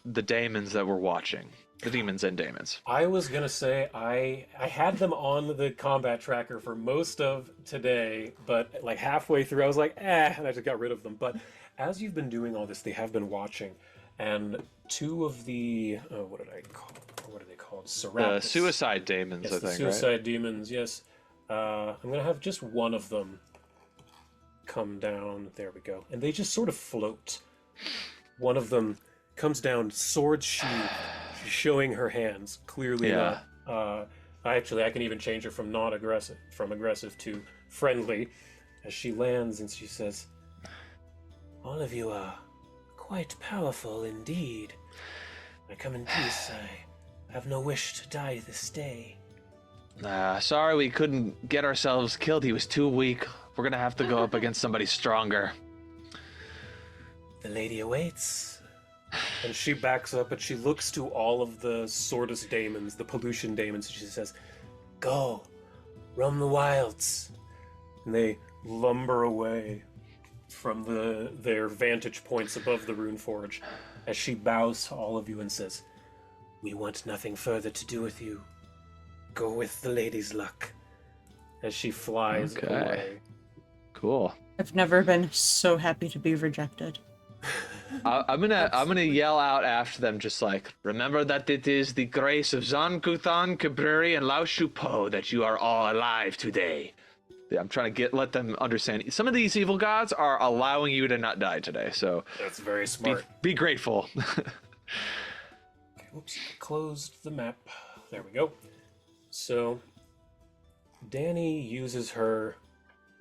The daemons that we're watching. The demons and daemons. I was gonna say I had them on the combat tracker for most of today, but like halfway through I was like, and I just got rid of them. But as you've been doing all this, they have been watching, and two of the what are they called? Serapis. Suicide daemons, yes, I think. Suicide demons. Yes. I'm gonna have just one of them come down. There we go, and they just sort of float. One of them comes down, sword sheathed, showing her hands clearly. Yeah. I can even change her from aggressive to friendly, as she lands and she says, "All of you are quite powerful indeed. I come in peace. I have no wish to die this day." Sorry we couldn't get ourselves killed. He was too weak. We're gonna have to go up against somebody stronger. The lady awaits. And she backs up and she looks to all of the Sordus daemons, the pollution daemons, and she says, "Go, roam the wilds. and they lumber away from their vantage points above the rune forge as she bows to all of you and says, "We want nothing further to do with you. Go with the lady's luck," as she flies away. Cool. I've never been so happy to be rejected. I'm gonna yell out after them, just like, remember that it is the grace of Zan Kuthan, Cabreri, and Lao Shupo that you are all alive today. I'm trying to let them understand. Some of these evil gods are allowing you to not die today, so That's very smart. be grateful. Oops, closed the map. There we go. So, Danny uses her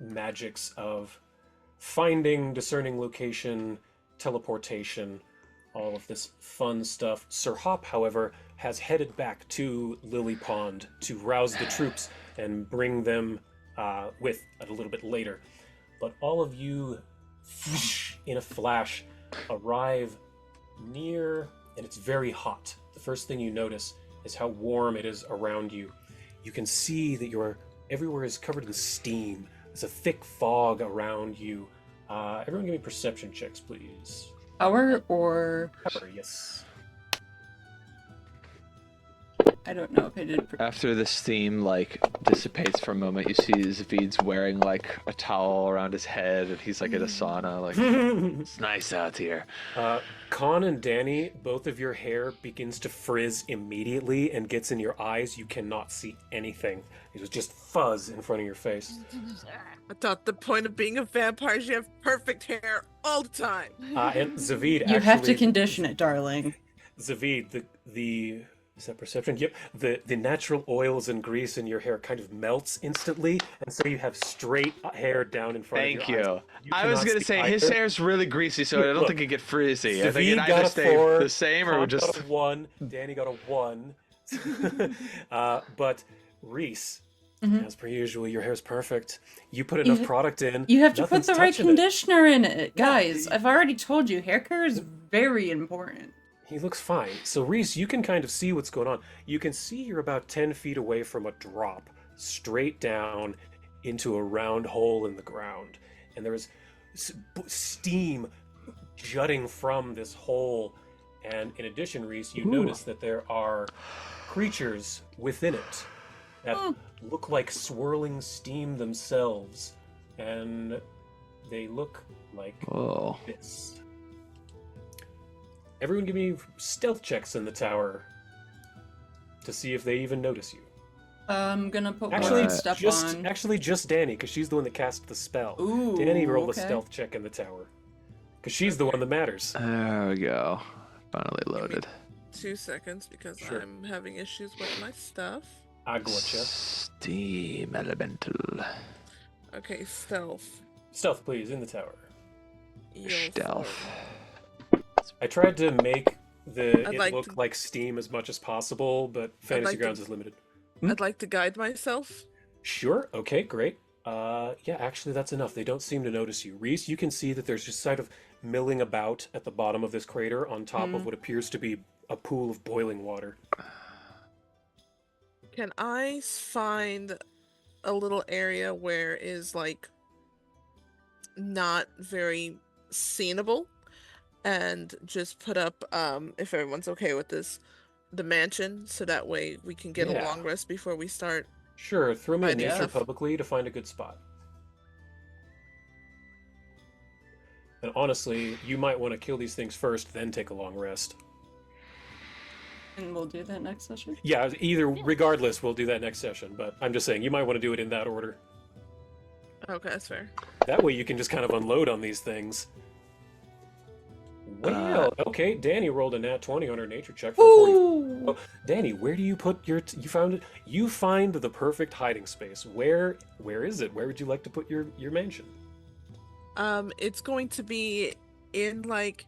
magics of finding, discerning location, teleportation, all of this fun stuff. Sir Hop, however, has headed back to Lily Pond to rouse the troops and bring them with a little bit later. But all of you, in a flash, arrive near, and it's very hot. The first thing you notice is how warm it is around you. You can see that everywhere is covered in steam. There's a thick fog around you. Everyone give me perception checks, please. Power or... Power, yes. I don't know if I did... After the steam, like, dissipates for a moment, you see Zavid's wearing, like, a towel around his head, and he's, like, in a sauna, like, it's nice out here. Con and Danny, both of your hair begins to frizz immediately and gets in your eyes. You cannot see anything. It was just fuzz in front of your face. I thought the point of being a vampire is you have perfect hair all the time. And Zavid, You have to condition it, darling. Zavid, the is that perception? Yep. The natural oils and grease in your hair kind of melts instantly, and so you have straight hair down in front of your eyes. Thank you. I was gonna say his hair's really greasy, so I don't think it get frizzy. I think Zavid it got either a stay 4, the same or Con just got a 1, Danny got a 1. But Reese, as per usual, your hair's perfect. You put enough product in. You have to put nothing's the right touching it. conditioner in it. Guys, I've already told you, hair care is very important. He looks fine. So Reese, you can kind of see what's going on. You can see you're about 10 feet away from a drop straight down into a round hole in the ground. And there is steam jutting from this hole. And in addition, Reese, you notice that there are creatures within it that look like swirling steam themselves. And they look like this. Everyone give me stealth checks in the tower to see if they even notice you. I'm gonna put Actually, one step on. Actually, just Danny, because she's the one that cast the spell. Ooh, Danny rolled okay. a stealth check in the tower. Because she's the one that matters. There we go. Finally loaded. 2 seconds because Sure. I'm having issues with my stuff. I gotcha. Steam elemental. Okay, stealth. Stealth, please, in the tower. Stealth. I tried to make it like look to- like steam as much as possible, but Fantasy like to- Grounds is limited. I'd like to guide myself. Sure, okay, great. Yeah, actually that's enough. They don't seem to notice you. Reese, you can see that there's just sort of milling about at the bottom of this crater on top of what appears to be a pool of boiling water. Can I find a little area where is like not very sceneable and just put up if everyone's okay with this, the mansion, so that way we can get a Yeah. long rest before we start. Sure, throw me a Idea. nature publicly to find a good spot. And honestly, you might want to kill these things first, then take a long rest. And we'll do that next session. Yeah, regardless, we'll do that next session, but I'm just saying, you might want to do it in that order. Okay, that's fair. That way you can just kind of unload on these things. Well, okay, Danny rolled a nat 20 on her nature check for 40. Ooh! Oh, Danny, where do you put your... you found it? You find the perfect hiding space. Where is it? Where would you like to put your mansion? It's going to be in like,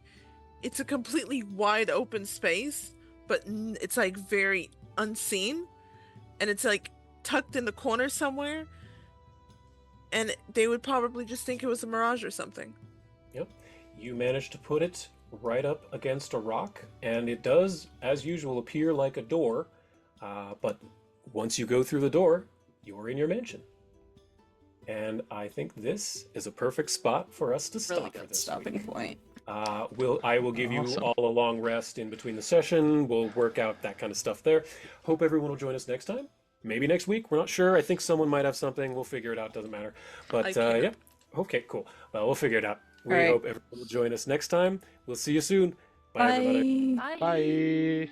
it's a completely wide open space, but it's like very unseen, and it's like tucked in the corner somewhere, and they would probably just think it was a mirage or something. Yep. You managed to put it right up against a rock, and it does, as usual, appear like a door, but once you go through the door, you're in your mansion. And I think this is a perfect spot for us to stop Really for good this stopping week. point. I will give you Awesome. all a long rest in between the session. We'll work out that kind of stuff there. Hope everyone will join us next time. Maybe next week. We're not sure. I think someone might have something. We'll figure it out. Doesn't matter. But I can't. yeah. Okay, cool. Well, we'll figure it out. We All right. hope everyone will join us next time. We'll see you soon. Bye, everybody. Bye. Bye.